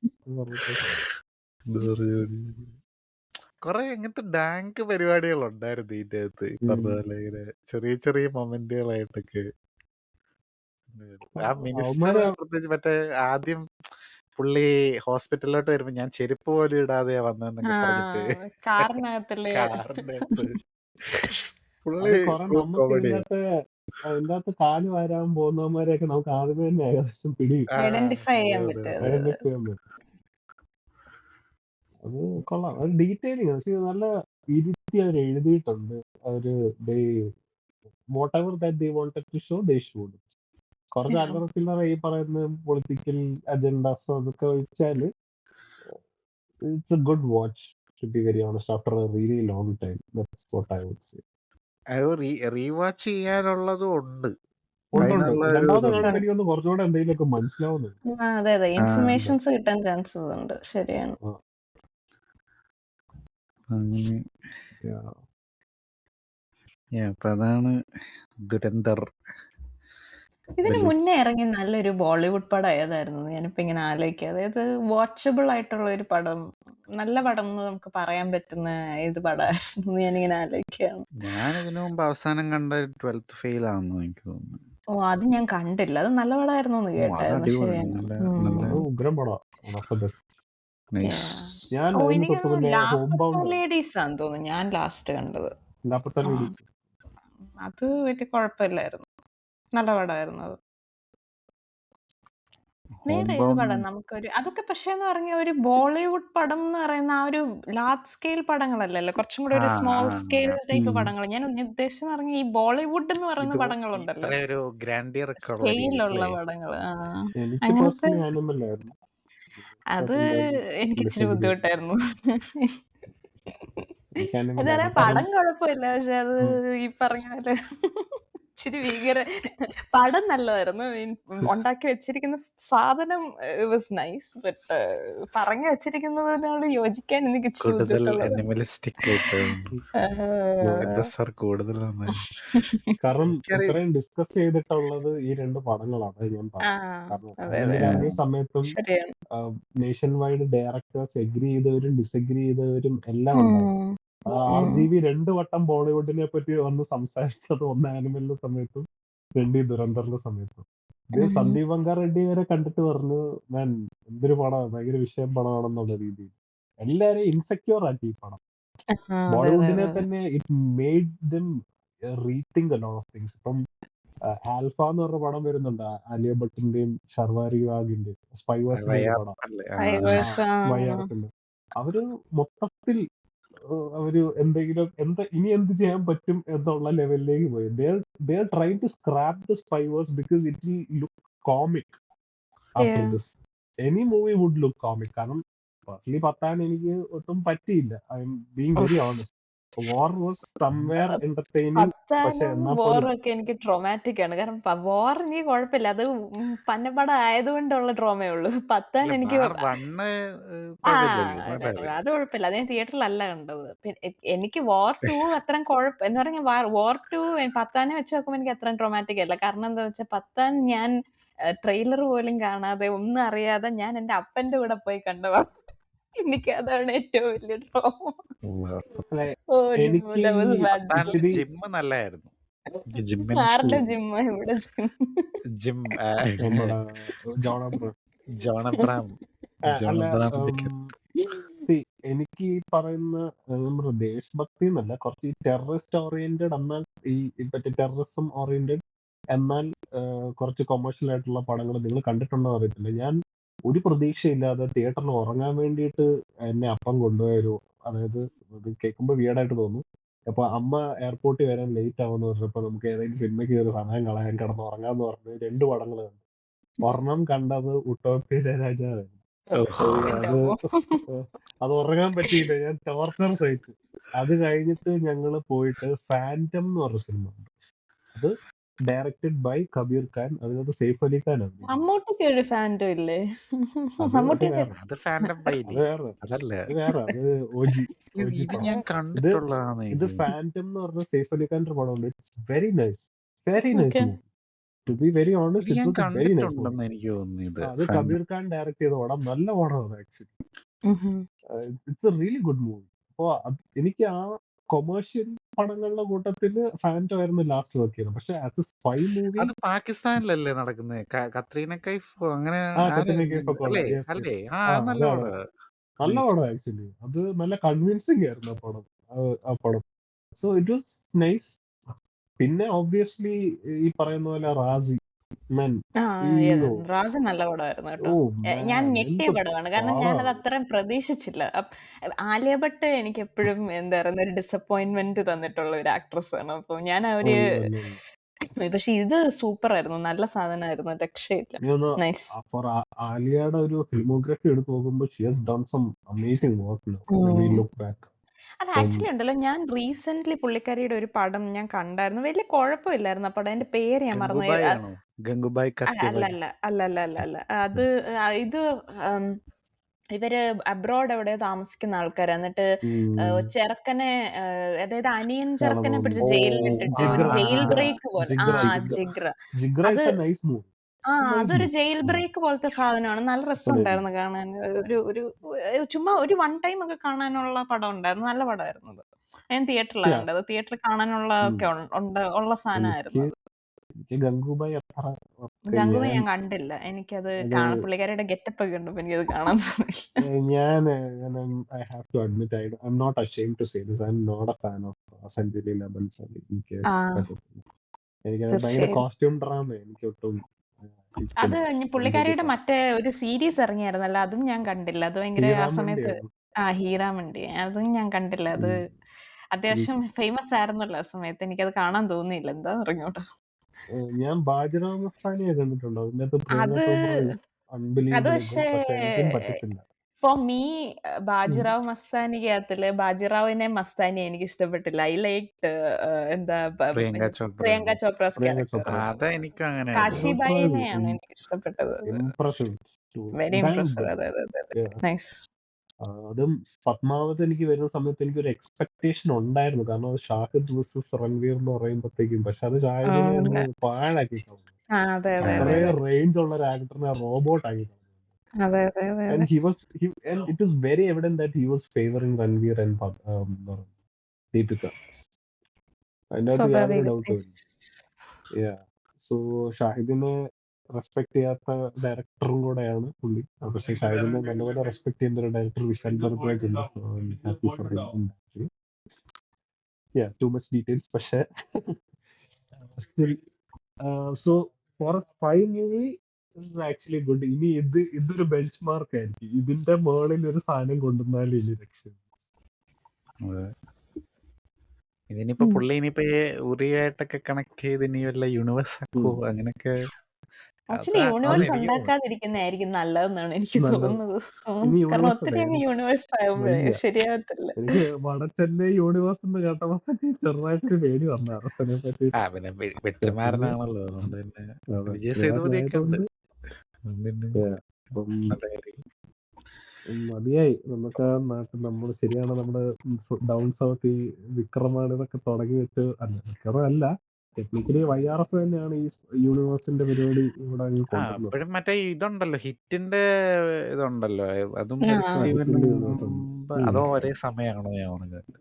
കൊറേ അങ്ങനത്തെ ഡാങ്ക് പരിപാടികൾ ഉണ്ടായിരുന്നു ഇതിന്റെ അകത്ത്. പറഞ്ഞ പോലെ ഇങ്ങനെ ചെറിയ ചെറിയ മൊമെന്റുകളായിട്ടൊക്കെ. ആ മിനിസ്റ്റർ പ്രത്യേകിച്ച് മറ്റേ ആദ്യം പുള്ളി ഹോസ്പിറ്റലിലോട്ട് വരുമ്പോ ഞാൻ ചെരുപ്പ് പോലും ഇടാതെയാ വന്നതെന്നൊക്കെ പറഞ്ഞിട്ട് കാറിനകത്തല്ലേ കാറിന്റെ അകത്ത് അതിന്റെ അകത്ത് കാല് വരാൻ പോകുന്നവന്മാരെയൊക്കെ നമുക്ക് ആദ്യമേ തന്നെ ഏകദേശം ഐഡന്റിഫൈ ചെയ്യാൻ പറ്റും. അത് കൊള്ളാം. അത് ഡീറ്റെയിലിംഗ് നല്ല ഇരുത്തി അവർ എഴുതിയിട്ടുണ്ട്. അവര് whatever that they wanted to show they showed. കുറച്ച് അല്ലറ ചില്ലറ ഈ പറയുന്ന പൊളിറ്റിക്കൽ അജണ്ടാസ് അതൊക്കെ വെച്ചാല് it's a good watch, to be very honest, after a really long time. That's what I would say. Rewatch ചെയ്യാനുള്ളതും ഉണ്ട്. രണ്ടാമത് കുറച്ചുകൂടെ എന്തെങ്കിലുമൊക്കെ മനസ്സിലാവുന്നുണ്ട്. അതെ അതെ, ഇൻഫർമേഷൻസ് കിട്ടാൻ ചാൻസസ് ഉണ്ട്. ശരിയാണ്. അപ്പൊ അതാണ് ദുരന്തർ. ഇതിന് മുന്നേ ഇറങ്ങിയ നല്ലൊരു ബോളിവുഡ് പടം ഏതായിരുന്നു? ഞാനിപ്പോ ഇങ്ങനെ ആലോചിക്കുക. അതായത് വാച്ചബിൾ ആയിട്ടുള്ള ഒരു പടം, നല്ല പടം എന്ന് നമുക്ക് പറയാൻ പറ്റുന്ന ഏത് പടമായിരുന്നു? ഞാനിങ്ങനെ ആലോചിക്കുകയാണ്. ഞാൻ ഇതിനു മുമ്പ് അവസാനം കണ്ട 12th ഫെയിൽ ആണെന്ന് എനിക്ക് തോന്നുന്നു. ഓ, അത് ഞാൻ കണ്ടില്ല. അത് നല്ല പടമായിരുന്നു എന്ന് കേട്ടായിരുന്നു. ലേഡീസ് ആണെന്ന് തോന്നുന്നു ഞാൻ ലാസ്റ്റ് കണ്ടത്. അത് വലിയ കുഴപ്പമില്ലായിരുന്നു. നല്ല പടമായിരുന്നു അത്. ഹോം വേറെ ഏത് ബൗണ്ട് പടം നമുക്കൊരു അതൊക്കെ പക്ഷേന്ന് പറഞ്ഞാൽ ഒരു ബോളിവുഡ് പടം എന്ന് പറയുന്ന ആ ഒരു ലാർജ് സ്കെയിൽ പടങ്ങളല്ലല്ലോ, കുറച്ചും കൂടെ ആ ഒരു സ്മോൾ ആ സ്കെയിൽ ടൈപ്പ് ഉം. പടങ്ങൾ. ഞാൻ ഉദ്ദേശിച്ചെന്ന് പറഞ്ഞാൽ ഈ ബോളിവുഡ് എന്ന് പറയുന്ന ഇത് പടങ്ങളുണ്ടല്ലോ, ഇത്ര ഒരു ഗ്രാൻഡിയർ ഒക്കെ ഉള്ള സ്കെയിലുള്ള രീതിയിലല്ലേ? പടങ്ങൾ. എനിക്ക് അങ്ങനത്തെ പേഴ്സണലി ആനിമലായിരുന്നു. അത് എനിക്ക് ഇച്ചിരി ഡിസഗ്രി. ബുദ്ധിമുട്ടായിരുന്നു. എനിക്ക് എന്താ ആനിമലായിരുന്നു. പറയാ, പടം കുഴപ്പമില്ല, പക്ഷെ അത് ഈ പറഞ്ഞ പോലെ ഇച്ചിരി ഭീകര. പടം നല്ലതായിരുന്നു. ഉണ്ടാക്കി വെച്ചിരിക്കുന്ന സാധനം വാസ് നൈസ്, ബട്ട് പറഞ്ഞു വെച്ചിരിക്കുന്നതിനോട് യോജിക്കാൻ എനിക്ക് ഇച്ചിരി കൂടുതൽ ബുദ്ധിമുട്ടുള്ളത്. അനിമലിസ്റ്റിക് ആയിട്ട് എന്താ സാർ കൂടുതൽ കാരണം എനിക്കറിയാം. ഇത്രയും ഡിസ്കസ് ചെയ്തിട്ടുള്ളത് ഈ 2 പടങ്ങളാണ് ഞാൻ പറഞ്ഞത്. കാരണം അതെ അതെ, ആനിമൽ ഇറങ്ങിയ സമയത്തും ശരിയാണ്. നേഷൻ വൈഡ് ഡയറക്ടേഴ്സ് എഗ്രി ചെയ്തവരും ഡിസഗ്രി ചെയ്തവരും എല്ലാം ഉണ്ടായിരുന്നു. RGV 2 വട്ടം ബോളിവുഡിനെ പറ്റി വന്ന് സംസാരിച്ചത്, ഒന്ന് ആനിമലിന്റെ സമയത്തും 2 ഈ ദുരന്തറിന്റെ സമയത്തും. ഇത് സന്ദീപ് ബംഗാർ റെഡ്ഡി വരെ കണ്ടിട്ട് പറഞ്ഞു, ഞാൻ എന്തൊരു പടമാണ്, ഭയങ്കര വിഷയം പടമാണെന്നുള്ള രീതിയിൽ എല്ലാരെയും ഇൻസെക്യൂർ ആക്കി ഈ പടം. അതെ അതെ ബോളിവുഡിനെ അതെ. തന്നെ it made dum rethink a lot of things. ഇപ്പം ആൽഫ എന്ന് പറഞ്ഞ പടം വരുന്നുണ്ട്, ആലിയ ഭട്ടിന്റെയും ഷർവാരി വാഗിന്റെയും സ്പൈവേഴ്സിന്റെ ഒരു പടം. വയ്യാറല്ലേ? Spiders, വയ്യാറത്തിന്റെ അവര് മൊത്തത്തിൽ അവര് എന്തെങ്കിലും ഇനി എന്ത് ചെയ്യാൻ പറ്റും എന്നുള്ള ലെവലിലേക്ക് പോയി. They're trying to scrap the spywars because it will look comic after yeah. this. Any movie would look comic. കാരണം ഫസ്റ്റ്ലി പത്താൻ എനിക്ക് ഒട്ടും പറ്റിയില്ല. I M being very honest. War was somewhere entertaining. പക്ഷെ പത്താനും എന്നാ പോലും വോറും ഒക്കെ എനിക്ക് ട്രോമാറ്റിക് ആണ്. കാരണം വോർ എനിക്ക് കുഴപ്പമില്ല, അത് പന്നപ്പടം ആയതുകൊണ്ടുള്ള ട്രോമേ ഉള്ളൂ. പത്താൻ അല്ല, എനിക്ക് ബാർ വണ്ണ് ആ കുഴപ്പമില്ലല്ലോ, അതെ, നല്ലതല്ലേ? അത് കുഴപ്പമില്ല, അത് ഞാൻ തിയേറ്ററിലല്ല കണ്ടത്. എനിക്ക് വാർ 2 അത്രയും കുഴപ്പം എന്ന് പറഞ്ഞാൽ വാർ 2 പത്താനെ വെച്ച് നോക്കുമ്പോൾ എനിക്ക് അത്രയും ട്രോമാറ്റിക് അല്ല. കാരണം എന്താ വെച്ചാൽ പത്താൻ ഞാൻ ട്രെയിലർ പോലും കാണാതെ ഒന്നും അറിയാതെ ഞാൻ എന്റെ അപ്പന്റെ കൂടെ പോയി കണ്ടതാണ്. എനിക്ക് അതാണ് ഏറ്റവും വലിയ ട്രോമ. അല്ലെ, ഓ എനിക്ക് that was bad പത്താനില് ഇച്ചിരി ജിമ്മ് നല്ലായിരുന്നു. എനിക്ക് ജിമ്മിനെ ആരുടെ ഇഷ്ടം. ജിമ്മ ഇവിടെ ജിം നമ്മുടെ John Abraham. John Abraham John അല്ല, അബ്രഹാമിന്റെ character. എനിക്ക് ഈ പറയുന്ന നമ്മുടെ ദേശഭക്തി എന്നല്ല, കുറച്ച് ഈ ടെററിസ്റ്റ് ഓറിയന്റഡ് എന്നാൽ ഈ മറ്റേ ടെററിസം ഓറിയന്റഡ് എന്നാൽ കുറച്ച് കൊമേഴ്ഷ്യൽ ആയിട്ടുള്ള പടങ്ങൾ നിങ്ങൾ കണ്ടിട്ടുണ്ടോ അറിയത്തില്ല. ഞാൻ ഒരു പ്രതീക്ഷയില്ലാതെ തിയേറ്ററിൽ ഉറങ്ങാൻ വേണ്ടിയിട്ട് എന്നെ അപ്പം കൊണ്ടുപോയൊരു, അതായത് ഇത് കേൾക്കുമ്പോൾ വിയേഡായിട്ട് തോന്നും. അപ്പൊ അമ്മ എയർപോർട്ടിൽ വരാൻ ലേറ്റ് ആവുമെന്ന് പറഞ്ഞപ്പോ നമുക്ക് ഏതെങ്കിലും സിനിമയ്ക്ക് കയറി സമയം കളയാൻ കിടന്ന് ഉറങ്ങാന്ന് പറഞ്ഞ് 2 പടങ്ങൾ കണ്ടു. ഒരെണ്ണം കണ്ടത് ഉട്ടോപ്യ രാജാവായിരുന്നു. അത് ഉറങ്ങാൻ പറ്റിയില്ല, ഞാൻ ടോർച്ചർ സഹിച്ചു. അത് കഴിഞ്ഞിട്ട് ഞങ്ങള് പോയിട്ട് ഫാൻറ്റം എന്ന് പറഞ്ഞ സിനിമ ഉണ്ട്. അത് ഡയറക്റ്റഡ് ബൈ കബീർ ഖാൻ. അതിനകത്ത് സെയ്ഫ് അലി ഖാൻ ആണ്. മമ്മൂട്ടിക്ക് ഒരു ഫാൻറ്റോ ഇല്ലേ? അത് മമ്മൂട്ടിക്ക് വേറെ, അത് ഫാൻഡം ബൈലി, അതല്ല. അത് ഓജി ഇത് പടം. ഞാൻ കണ്ടിട്ടുള്ളതാണ്. ഇത് ഫാൻറ്റം എന്ന് പറഞ്ഞ സെയ്ഫ് അലി ഖാന്റെ പടമുണ്ട്. It's very nice, very nice Okay. Movie. To be very ഇത് ഓണസ്റ്റ്, ഞാൻ it was very nice movie. കണ്ടിട്ടുണ്ടെന്ന് എനിക്ക് തോന്നുന്നു. ഇത് അത് കബീർ ഖാൻ ഡയറക്ട് ചെയ്ത പടം, നല്ല പടമാണ് actually. It's A really good movie. അപ്പൊ എനിക്ക് ആ കൊമേഴ്ഷ്യൽ പടങ്ങളുടെ കൂട്ടത്തില് ഫാൻറ്റോ ആയിരുന്നു ലാസ്റ്റ് വർക്ക് ചെയ്തത്. പക്ഷെ ആസ് എ സ്പൈ മൂവി, അത് പാകിസ്ഥാനിലല്ലേ നടക്കുന്നത്? കത്രീന കൈഫ് അങ്ങനെ കത്രീന കൈഫ് ഒക്കെ ഉള്ള, അല്ലേ? yes, yes. അല്ലേ? അതെ, നല്ല അതെ. പടം. നല്ല പടം ആക്ച്വലി. അത് നല്ല കൺവിൻസിങ് ആയിരുന്നു ആ പടം. So it was nice. പിന്നെ ഒബ്വിയസ്ലി ഈ പറയുന്ന പോലെ റാസി, റാസി നല്ല പടമായിരുന്നു കേട്ടോ. ഞാൻ ഞെട്ടിയ പടമാണ്, കാരണം ഞാനത് അത്രയും പ്രതീക്ഷിച്ചില്ല. ആലിയ ഭട്ട് എനിക്ക് എപ്പോഴും എന്താ പറയുന്ന ഒരു ഡിസപ്പോയിന്റ്മെന്റ് തന്നിട്ടുള്ള ഒരു ആക്ട്രസ് ആണ്. അപ്പൊ ഞാൻ പക്ഷെ ഇത് സൂപ്പർ ആയിരുന്നു, നല്ല സാധനമായിരുന്നു, രക്ഷയില്ല. നൈസ്. ആലിയയുടെ ഒരു ഫിലിമോഗ്രഫി എടുത്ത് നോക്കുമ്പോൾ she has done some amazing work now when we look back. അത് ആക്ച്വലി ഉണ്ടല്ലോ, ഞാൻ റീസെന്റ് പുള്ളിക്കാരിയുടെ ഒരു പടം ഞാൻ കണ്ടായിരുന്നു, വലിയ കുഴപ്പമില്ലായിരുന്നു ആ പടം. അതിന്റെ പേര് ഞാൻ മറന്നു. ഗംഗുബായ് അല്ല. അത് ഇത് ഇവര് അബ്രോഡ് എവിടെയോ താമസിക്കുന്ന ആൾക്കാരാ. എന്നിട്ട് ചെറുക്കനെ, അതായത് അനിയൻ ചെറുക്കനെ പിടിച്ച് ജയിലിൽ ഇട്ടിട്ട് ഒരു ജയിൽ ബ്രേക്ക് പോലെ. ജിഗ്ര. അതൊരു ജയിൽ ബ്രേക്ക് പോലത്തെ സാധനമാണ്. നല്ല രസമുണ്ടായിരുന്നു കാണാൻ. ഒരു ചുമ്മാ ഒരു വൺ ടൈം ഒക്കെ കാണാനുള്ള പടം ഉണ്ടായിരുന്നു, നല്ല പടമായിരുന്നു അത്. ഞാൻ തിയേറ്ററിലാണ് കണ്ടത്. തിയേറ്ററിൽ കാണാനുള്ള ഒക്കെ ഉള്ള സാധനമായിരുന്നു. എനിക്ക് ഗംഗൂബായി അത്ര ഗംഗുവ ഞാൻ ഞാൻ കണ്ടില്ല. എനിക്കത് അത് പുള്ളിക്കാരിയുടെ ഗെറ്റപ്പ് ഒക്കെ കണ്ടപ്പോ എനിക്കത് കാണാൻ തോന്നിയില്ല. ഞാൻ I have to admit I'm not ashamed to say this I'm not a fan of Sanjay Leela Bhansali. എനിക്ക് ആ പറ്റത്തില്ല. എനിക്ക് ഭയങ്കര തീർച്ചയായും. കോസ്റ്റ്യൂം ഡ്രാമ എനിക്ക് ഒട്ടും അത് ഇഷ്ടമില്ല. പുള്ളിക്കാരിയുടെ മറ്റേ ഒരു സീരീസ് ഇറങ്ങിയായിരുന്നല്ലോ, അതും ഞാൻ കണ്ടില്ല. അത് ഭയങ്കര ആ സമയത്ത് ഹീറാമണ്ടിയാണ്. ഹീറാമണ്ടി, അതും ഞാൻ കണ്ടില്ല. അത് അത്യാവശ്യം ഫേമസ് ആയിരുന്നല്ലോ ആ സമയത്ത്. എനിക്കത് കാണാൻ തോന്നിയില്ല, എന്താ അറിഞ്ഞൂടാ. ഞാൻ ബാജിറാവ് മസ്താനിയെ കണ്ടിട്ടുണ്ട്. അതിനകത്ത് പ്രിയങ്ക അത് ചോപ്ര അത് അൺബിലീവബിൾ ഗുഡ്. പക്ഷേ പക്ഷെ എനിക്കും പറ്റത്തില്ല. ഫോർ മീ ബാജിറാവ് മസ്താനിക്കകത്തില് ബാജിറാവിനെ മസ്താനിയെ എനിക്ക് ഇഷ്ടപ്പെട്ടില്ല. ഐ ലൈക്ക് എന്താ പ്രിയങ്ക ചോപ്ര പ്രിയങ്ക ചോപ്രാസ് പ്രിയങ്ക ക്യാരക്ടർ. ചോപ്ര അതെനിക്കും അങ്ങനെ കാശിബായിനെയാണ് എനിക്ക് ഇഷ്ടപ്പെട്ടത്. ഇംപ്രസീവ്. Very impressive. അതെ അതെ അതെ. നൈസ്. അതും പത്മാവത് എനിക്ക് വരുന്ന സമയത്ത് എനിക്കൊരു എക്സ്പെക്ടേഷൻ ഉണ്ടായിരുന്നു. കാരണം അത് ഷാഹിദ് വേഴ്സസ് റൺവീർ എന്ന് പറയുമ്പോഴത്തേക്കും, പക്ഷെ അത് ഷാഹിദിനെ അങ്ങ് പാഴാക്കി കളഞ്ഞു. അതെ അതെ അതെ അത്രയും റേഞ്ച് ഉള്ള ഒരു ആക്ടറിനെ റോബോട്ട് ആക്കി കളഞ്ഞു. അതെ അതെ അതെ And it was very evident that he was favoring Ranveer and Deepika. അതിനകത്ത് യാതൊരു ഡൗട്ടും ഇല്ല. സോ ഷാഹിദിനെ റെസ്പെക്ട് ചെയ്യാത്ത ഡയറക്ടറും കൂടെയാണ് പുള്ളി. പക്ഷെ ഷാഹിദിനെ നല്ലപോലെ റെസ്പെക്ട് ചെയ്യുന്ന ഒരു ഡയറക്ടർ വിശാൽ ഭരദ്വാജ് ഉണ്ട്. Too much details. പക്ഷെ so for 5 movie actually good. ഇനി ഇതൊരു ബെഞ്ച് മാർക്ക് ആയിരിക്കും. ഇതിന്റെ മുകളിൽ ഒരു സാധനം കൊണ്ടുവന്നാലും ഇനി രക്ഷ. ഇതിനിപ്പോ പുള്ളി ഇനിയിപ്പോ ഉറിയായിട്ടൊക്കെ കണക്ട് ചെയ്ത് ഇനി വല്ല യൂണിവേഴ്സ് ആക്കോ അങ്ങനെയൊക്കെ. ആക്ച്വലി യൂണിവേഴ്സ് ഉണ്ടാക്കാതിരിക്കുന്നതായിരിക്കും നല്ലതെന്നാണ് എനിക്ക് തോന്നുന്നത്. കാരണം ഒത്തിരി യൂണിവേഴ്സ് ആകുമ്പോഴേ ശരിയാവത്തില്ല. എനിക്ക് വടച്ചെന്നൈ യൂണിവേഴ്സ് എന്ന് കേട്ടപ്പോ തന്നെ ചെറുതായിട്ട് പേടി വന്നു അറസ്റ്റിനെ പറ്റി. പിന്നെ വെട്ടിമാരനാണല്ലോ, അതുകൊണ്ട് തന്നെ വിജയ് സേതുപതിയൊക്കെ ഉണ്ട്. മതിയായി നമുക്ക് ആ നാട്ടിൽ. നമ്മൾ ശരിയാണ്, നമ്മുടെ ഡൗൺ സൗത്ത് ഈ വിക്രമാണ് ഇതൊക്കെ തുടങ്ങി വെച്ച്. അല്ല വിക്രം അല്ല, ടെക്നിക്കലി YRF തന്നെയാണ് ഈ യൂണിവേഴ്സിന്റെ പരിപാടി ഇവിടെ കൊണ്ടുവന്നത്. അപ്പോഴും മറ്റേ ഇതുണ്ടല്ലോ, ഹിറ്റിന്റെ ഇതുണ്ടല്ലോ, അതും അതോ ഒരേ സമയമാണോ ഞാൻ പറഞ്ഞത്?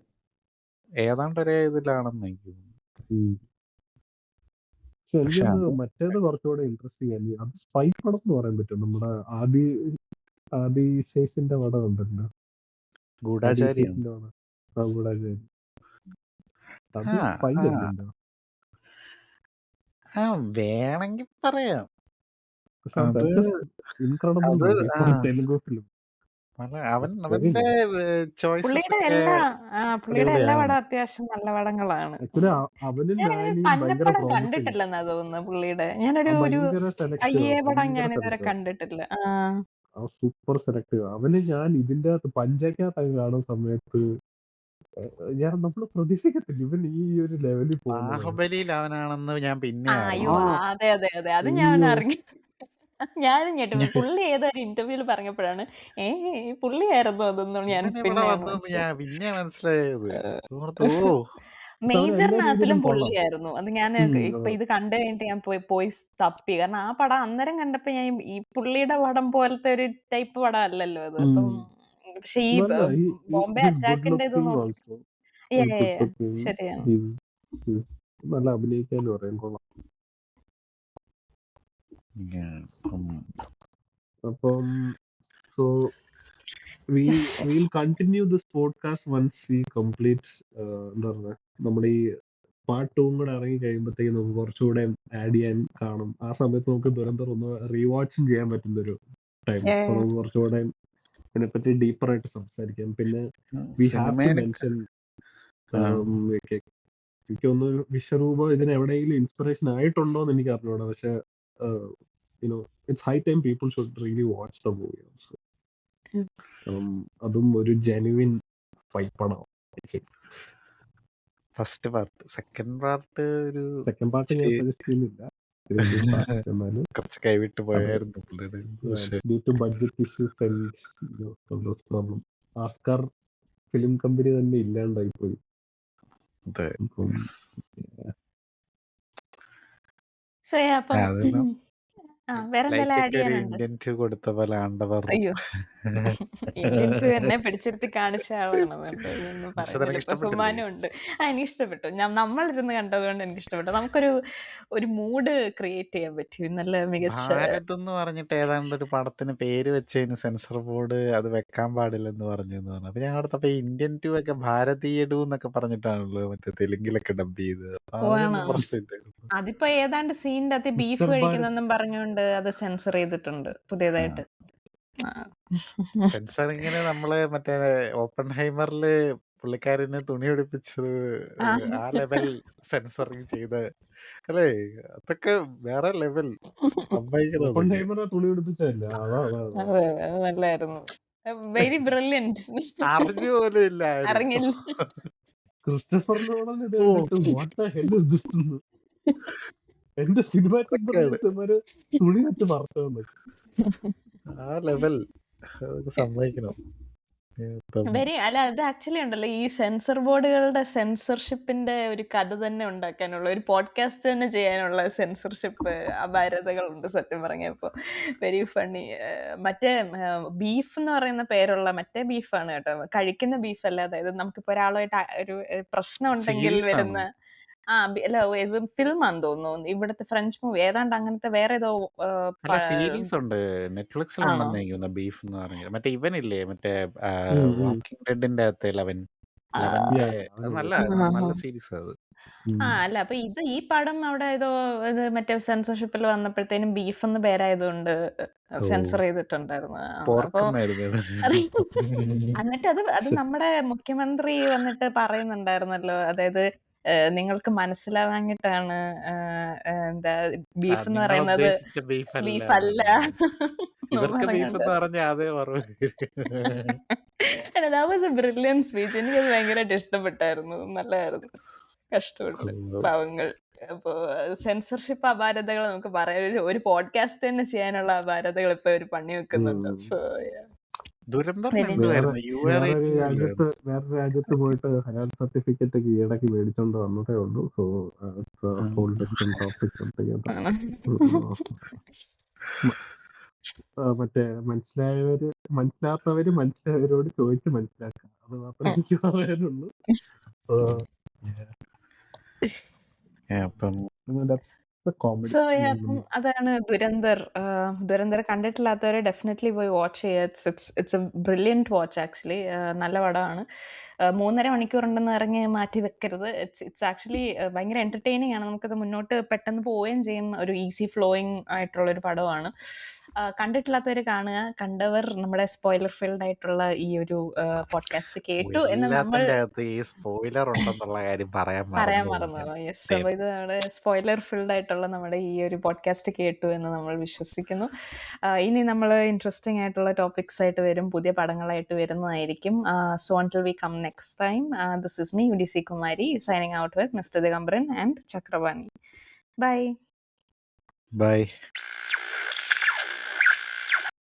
ഏതാണ്ട് ഒരേ ഇതിലാണെന്ന് എനിക്ക് തോന്നുന്നു. പക്ഷെ എനിക്ക് മറ്റേത് കുറച്ചുകൂടെ ഇൻട്രസ്റ്റിംഗ് ആയി. അത് സ്പൈ പടം എന്ന് പറയാൻ പറ്റും. നമ്മുടെ ആദിശേഷിന്റെ പടം ഉണ്ടല്ലോ, ഗൂഢാചാര്യാണ്. ഗൂഢാചാരി. അത് സ്പൈ അല്ലല്ലോ. വേണമെങ്കിൽ പറയാം. Incredible Telugu film. അവന്റെ ചോയ്സസ് പുള്ളിയുടെ എല്ലാ പടം അത്യാവശ്യം നല്ല പടങ്ങളാണ്. പന്നപ്പടം കണ്ടിട്ടില്ലെന്നാ തോന്നുന്നു പുള്ളിയുടെ. ഞാനൊരു അയ്യേ പടം ഞാൻ ഇതുവരെ കണ്ടിട്ടില്ല. Super selective. അവന് ഞാൻ ഇതിന്റെ അകത്ത് പഞ്ചായത്ത് കാണുന്ന സമയത്ത് നമ്മൾ പ്രതീക്ഷിക്കത്തില്ല ഇവൻ ഈ ഒരു ലെവലിൽ പോകുന്നത്. ബാഹുബലിയിൽ അവനാണെന്ന് ഞാൻ പിന്നെ അതെ അതെ അതെ, അത് ഞാൻ അറിഞ്ഞു. ഞാനും ഞെട്ടു. പുള്ളി ഏതൊരു ഇന്റർവ്യൂല് പറഞ്ഞപ്പോഴാണ് പുള്ളിയായിരുന്നു അതൊന്നും ഞാൻ പിന്നെ മനസ്സിലായത്. മേജറിനകത്തിലും പുള്ളിയായിരുന്നു. അത് ഞാൻ ഇപ്പൊ ഇത് കണ്ടു കഴിഞ്ഞിട്ട് ഞാൻ പോയി തപ്പി. കാരണം ആ പടം അന്നേരം കണ്ടപ്പോ ഞാൻ ഈ പുള്ളിയുടെ പടം പോലത്തെ ഒരു ടൈപ്പ് പടം അല്ലല്ലോ അത്. അപ്പം പക്ഷെ ഈ ബോംബെ അറ്റാക്കിന്റെ ഇത് ശരിയാണ്. നല്ല അഭിനയിക്കാന്ന് പറയാൻ കൊള്ളാം. അപ്പം so we'll continue this podcast once we complete എന്താ പറയുക, നമ്മുടെ ഈ പാർട്ട് 2 കൂടെ ഇറങ്ങി കഴിയുമ്പോഴത്തേക്ക് നമുക്ക് കുറച്ചുകൂടെ ആഡ് ചെയ്യാൻ കാണും. ആ സമയത്ത് നമുക്ക് ദുരന്തം ഒന്ന് റീവാച്ചും ചെയ്യാൻ പറ്റുന്ന ഒരു ടൈം. അപ്പൊ നമുക്ക് കുറച്ചുകൂടെ ഇതിനെപ്പറ്റി ഡീപ്പർ ആയിട്ട് സംസാരിക്കാം. പിന്നെ വി ഹാവ് ടു മെൻഷൻ, എനിക്കൊന്ന് വിശ്വരൂപം ഇതിന് എവിടെയെങ്കിലും ഇൻസ്പിറേഷൻ ആയിട്ടുണ്ടോ എന്ന് എനിക്ക് അറിഞ്ഞൂടാ. പക്ഷെ it's high time people should really watch the movie also. അതും ഒരു ജെനുവിൻ ഫൈറ്റ് പടം. ഫസ്റ്റ് പാർട്ട്, സെക്കൻഡ് പാർട്ട് ഞാൻ സജസ്റ്റ് ചെയ്യുന്നില്ല. കുറച്ച് കൈവിട്ട് പോയായിരുന്നു. Due to budget issues and those problem Aascar film company തന്നെ ഇല്ലാണ്ടായി പോയി. വേറെന്തെല്ലാം ആഡ് ലൈക്കൊക്കെ ഒരു ചെയ്യാനുണ്ട്? ഇന്ത്യൻ 2 കൊടുത്ത പോലെ ആണ്ടവർ. അയ്യോ! ഇന്ത്യൻ 2 എന്നെ പിടിച്ചിരുത്തി കാണിച്ച ആളാണ്. അതുകൊണ്ട് ഇതൊന്നും പക്ഷെ പറയുന്നില്ല. നിനക്ക് ഇപ്പൊ ഇഷ്ടപ്പെട്ടില്ലേ? ഹുമാനുണ്ട്. എനിക്കിഷ്ടപ്പെട്ടു. നമ്മളിരുന്ന് കണ്ടതുകൊണ്ട് എനിക്കിഷ്ടപ്പെട്ടു. നമുക്കൊരു മൂഡ് ക്രിയേറ്റ് ചെയ്യാൻ പറ്റി. നല്ല മികച്ച ഭാരത് എന്ന് പറഞ്ഞിട്ട് ഏതാണ്ട് ഒരു പടത്തിന് പേര് വെച്ചതിന് സെൻസർ ബോർഡ് അത് വെക്കാൻ പാടില്ലെന്ന് പറഞ്ഞു എന്ന് പറഞ്ഞു. അപ്പൊ ഞാൻ ഓർത്തപ്പോ ഈ ഇന്ത്യൻ 2 ഒക്കെ ഭാരതീയ 2 എന്നൊക്കെ പറഞ്ഞിട്ടാണല്ലോ മറ്റേ തെലുങ്കിലൊക്കെ ഡബ് ചെയ്തത്. അപ്പൊ ആണോ? അതിനൊന്നും പ്രശ്നമില്ലായിരുന്നു. അതിപ്പോ ഏതാണ്ട് സീനിന്റെ അകത്ത് ബീഫ് മിസ്റ്റർ ഭാരത് കഴിക്കുന്നെന്നും പറഞ്ഞുകൊണ്ട് അത് സെൻസർ ചെയ്തിട്ടുണ്ട് പുതിയതായിട്ട്. സെൻസറിങ്ങിന് നമ്മള് മറ്റേ ഓപ്പൺ ഹൈമറില് പുള്ളിക്കാരന് തുണി ഉടുപ്പിച്ചത് ആ ലെവൽ സെൻസറിങ് ചെയ്ത അല്ലേ? അതൊക്കെ വേറെ ലെവൽ സമ്മതിക്കണം ഓപ്പൺ അതൊക്കെ. ഹൈമറെ തുണി പിടിപ്പിച്ചതല്ല. അതാ അതെ അത് നല്ലായിരുന്നു. Very brilliant. അറിഞ്ഞു പോലും ഇല്ല ആരും. അറിഞ്ഞില്ല. ക്രിസ്റ്റഫർ നോളൻ ഇത് ഓ കണ്ടിട്ട് what the hell is this എന്ന് എന്റെ സിനിമാറ്റിക് അതൊക്കെയാണ് ബ്രില്യൻസ് തുണി വെച്ച് മറച്ചതെന്ന്. ആ ലെവൽ. അതൊക്കെ സമ്മതിക്കണം. ഇപ്പം അല്ല അത് ആക്ച്വലി ഉണ്ടല്ലോ ഈ സെൻസർ ബോർഡുകളുടെ സെൻസർഷിപ്പിന്റെ ഒരു കഥ തന്നെ ഉണ്ടാക്കാനുള്ള ഒരു പോഡ്കാസ്റ്റ് തന്നെ ചെയ്യാനുള്ള സെൻസർഷിപ്പ് അപാരതകളുണ്ട് സത്യം പറഞ്ഞപ്പോ. Very funny. മറ്റേ ബീഫ് എന്ന് പറയുന്ന പേരുള്ള മറ്റേ ബീഫാണ് കേട്ടോ, കഴിക്കുന്ന ബീഫ് അല്ല. അതായത് നമുക്കിപ്പോ ഒരാളുമായിട്ട് ഒരു പ്രശ്നം ഉണ്ടെങ്കിൽ സീരീസ് ആണ്. വരുന്ന അല്ല ഫിൽമാന്ന് തോന്നുന്നു, ഇവിടുത്തെ ഫ്രഞ്ച് മൂവി ഏതാണ്ട് അങ്ങനത്തെ വേറെ ഏതോ അല്ല സീരീസ് ഉണ്ട്, ആണോ? നെറ്റ്ഫ്ലിക്സിലുണ്ടെന്ന് എനിക്ക് ബീഫ് എന്ന് പറഞ്ഞത്. മറ്റേ ഇവനില്ലേ മറ്റേ വാക്കിംഗ് ഡെഡിന്റെ അകത്ത് ലെവൻ ആ, ലെവന്റെ Yeah, അത് അത് നല്ല നല്ല സീരീസ് അത്. അല്ല അപ്പൊ ഈ പടം അവിടെ ഏതോ ഇത് മറ്റേ സെൻസർഷിപ്പിൽ വന്നപ്പോഴത്തേനും ബീഫ് എന്ന് പേരായതുകൊണ്ട് ഓ സെൻസർ ചെയ്തിട്ടുണ്ടായിരുന്നു. അപ്പൊ പോർക്കുന്നായിരുന്നു. എന്നിട്ട് അത് നമ്മുടെ മുഖ്യമന്ത്രി വന്നിട്ട് പറയുന്നുണ്ടായിരുന്നല്ലോ, അതായത് നിങ്ങൾക്ക് മനസ്സിലാവാഞ്ഞിട്ടാണ് എന്താ ബീഫ് എന്ന് നിങ്ങൾ പറയുന്നത് ഉദ്ദേശിച്ച ബീഫ് അല്ല. ബീഫ് അല്ല ഇവർക്ക് ബീഫ് പറഞ്ഞുണ്ട്. എന്ന് പറഞ്ഞ അതേ മറുപടി. That was A brilliant speech. എനിക്കത് ഭയങ്കരമായിട്ട് ഇഷ്ടപ്പെട്ടായിരുന്നു. നല്ലതായിരുന്നു. കഷ്ടപ്പെട്ടു പാവങ്ങൾ. അപ്പോ സെൻസർഷിപ്പ് അപാരതകൾ നമുക്ക് പറയാം. ഒരു പോഡ്കാസ്റ്റ് തന്നെ ചെയ്യാനുള്ള അപാരതകൾ ഇപ്പൊ ഒരു പണി വെക്കുന്നുണ്ട്. സോ ദുരന്തറിന് Very- എന്തുവായിരുന്നു? വേറൊരു രാജ്യത്ത് പോയിട്ട് ഹലാൽ സർട്ടിഫിക്കറ്റ് ഈയിടയ്ക്ക് മേടിച്ചോണ്ട് വന്നതേ ഉള്ളൂ. സോ ഹോൾ ഡിഫറെന്റ് ടോപ്പിക് ആണ്. മറ്റേ മനസ്സിലാത്തവര് മനസ്സിലായവരോട് ചോദിച്ച് മനസ്സിലാക്കുക. അത് മാത്രമേ എനിക്ക് പറയാനുള്ളൂ. അപ്പം കോമഡി. സോ അപ്പം അതാണ് ദുരന്തർ കണ്ടിട്ടില്ലാത്തവരെ ഡെഫിനറ്റ്ലി പോയി വാച്ച് ചെയ്യുക. It's A brilliant watch actually. നല്ല പടമാണ്. 3.5 മണിക്കൂറുണ്ടെന്ന് ഇറങ്ങി മാറ്റി വെക്കരുത്. ഇറ്റ്സ് ആക്ച്വലി ഭയങ്കര എന്റർടൈനിങ് ആണ്. നമുക്കത് മുന്നോട്ട് പെട്ടെന്ന് പോവുകയും ചെയ്യും. ഒരു ഈസി ഫ്ലോയിങ് ആയിട്ടുള്ള ഒരു പടമാണ്. കണ്ടിട്ടില്ലാത്തവർ കാണുക. കണ്ടവർ നമ്മുടെ സ്പോയിലർ ഫീൽഡ് ആയിട്ടുള്ള ഈ ഒരു പോഡ്കാസ്റ്റ് കേട്ടു എന്ന് നമ്മൾ എല്ലാത്തിന്റെ അകത്ത് ഈ സ്പോയിലർ ഉണ്ടെന്നുള്ള കാര്യം പറയാൻ മറന്നു. യെസ്, അപ്പൊ ഇത് നമ്മുടെ സ്പോയിലർ ഫിൽഡ് ആയിട്ടുള്ള നമ്മുടെ ഈ ഒരു പോഡ്കാസ്റ്റ് കേട്ടു എന്ന് നമ്മൾ വിശ്വസിക്കുന്നു. ഇനി നമ്മൾ ഇൻട്രസ്റ്റിംഗ് ആയിട്ടുള്ള ടോപ്പിക്സ് ആയിട്ട് വരും, പുതിയ പടങ്ങളായിട്ട് വരുന്നതായിരിക്കും. So until we come next time, this is me, UDC Kumari, signing out with Mr. Digambaran and Chakravani. Bye. Bye.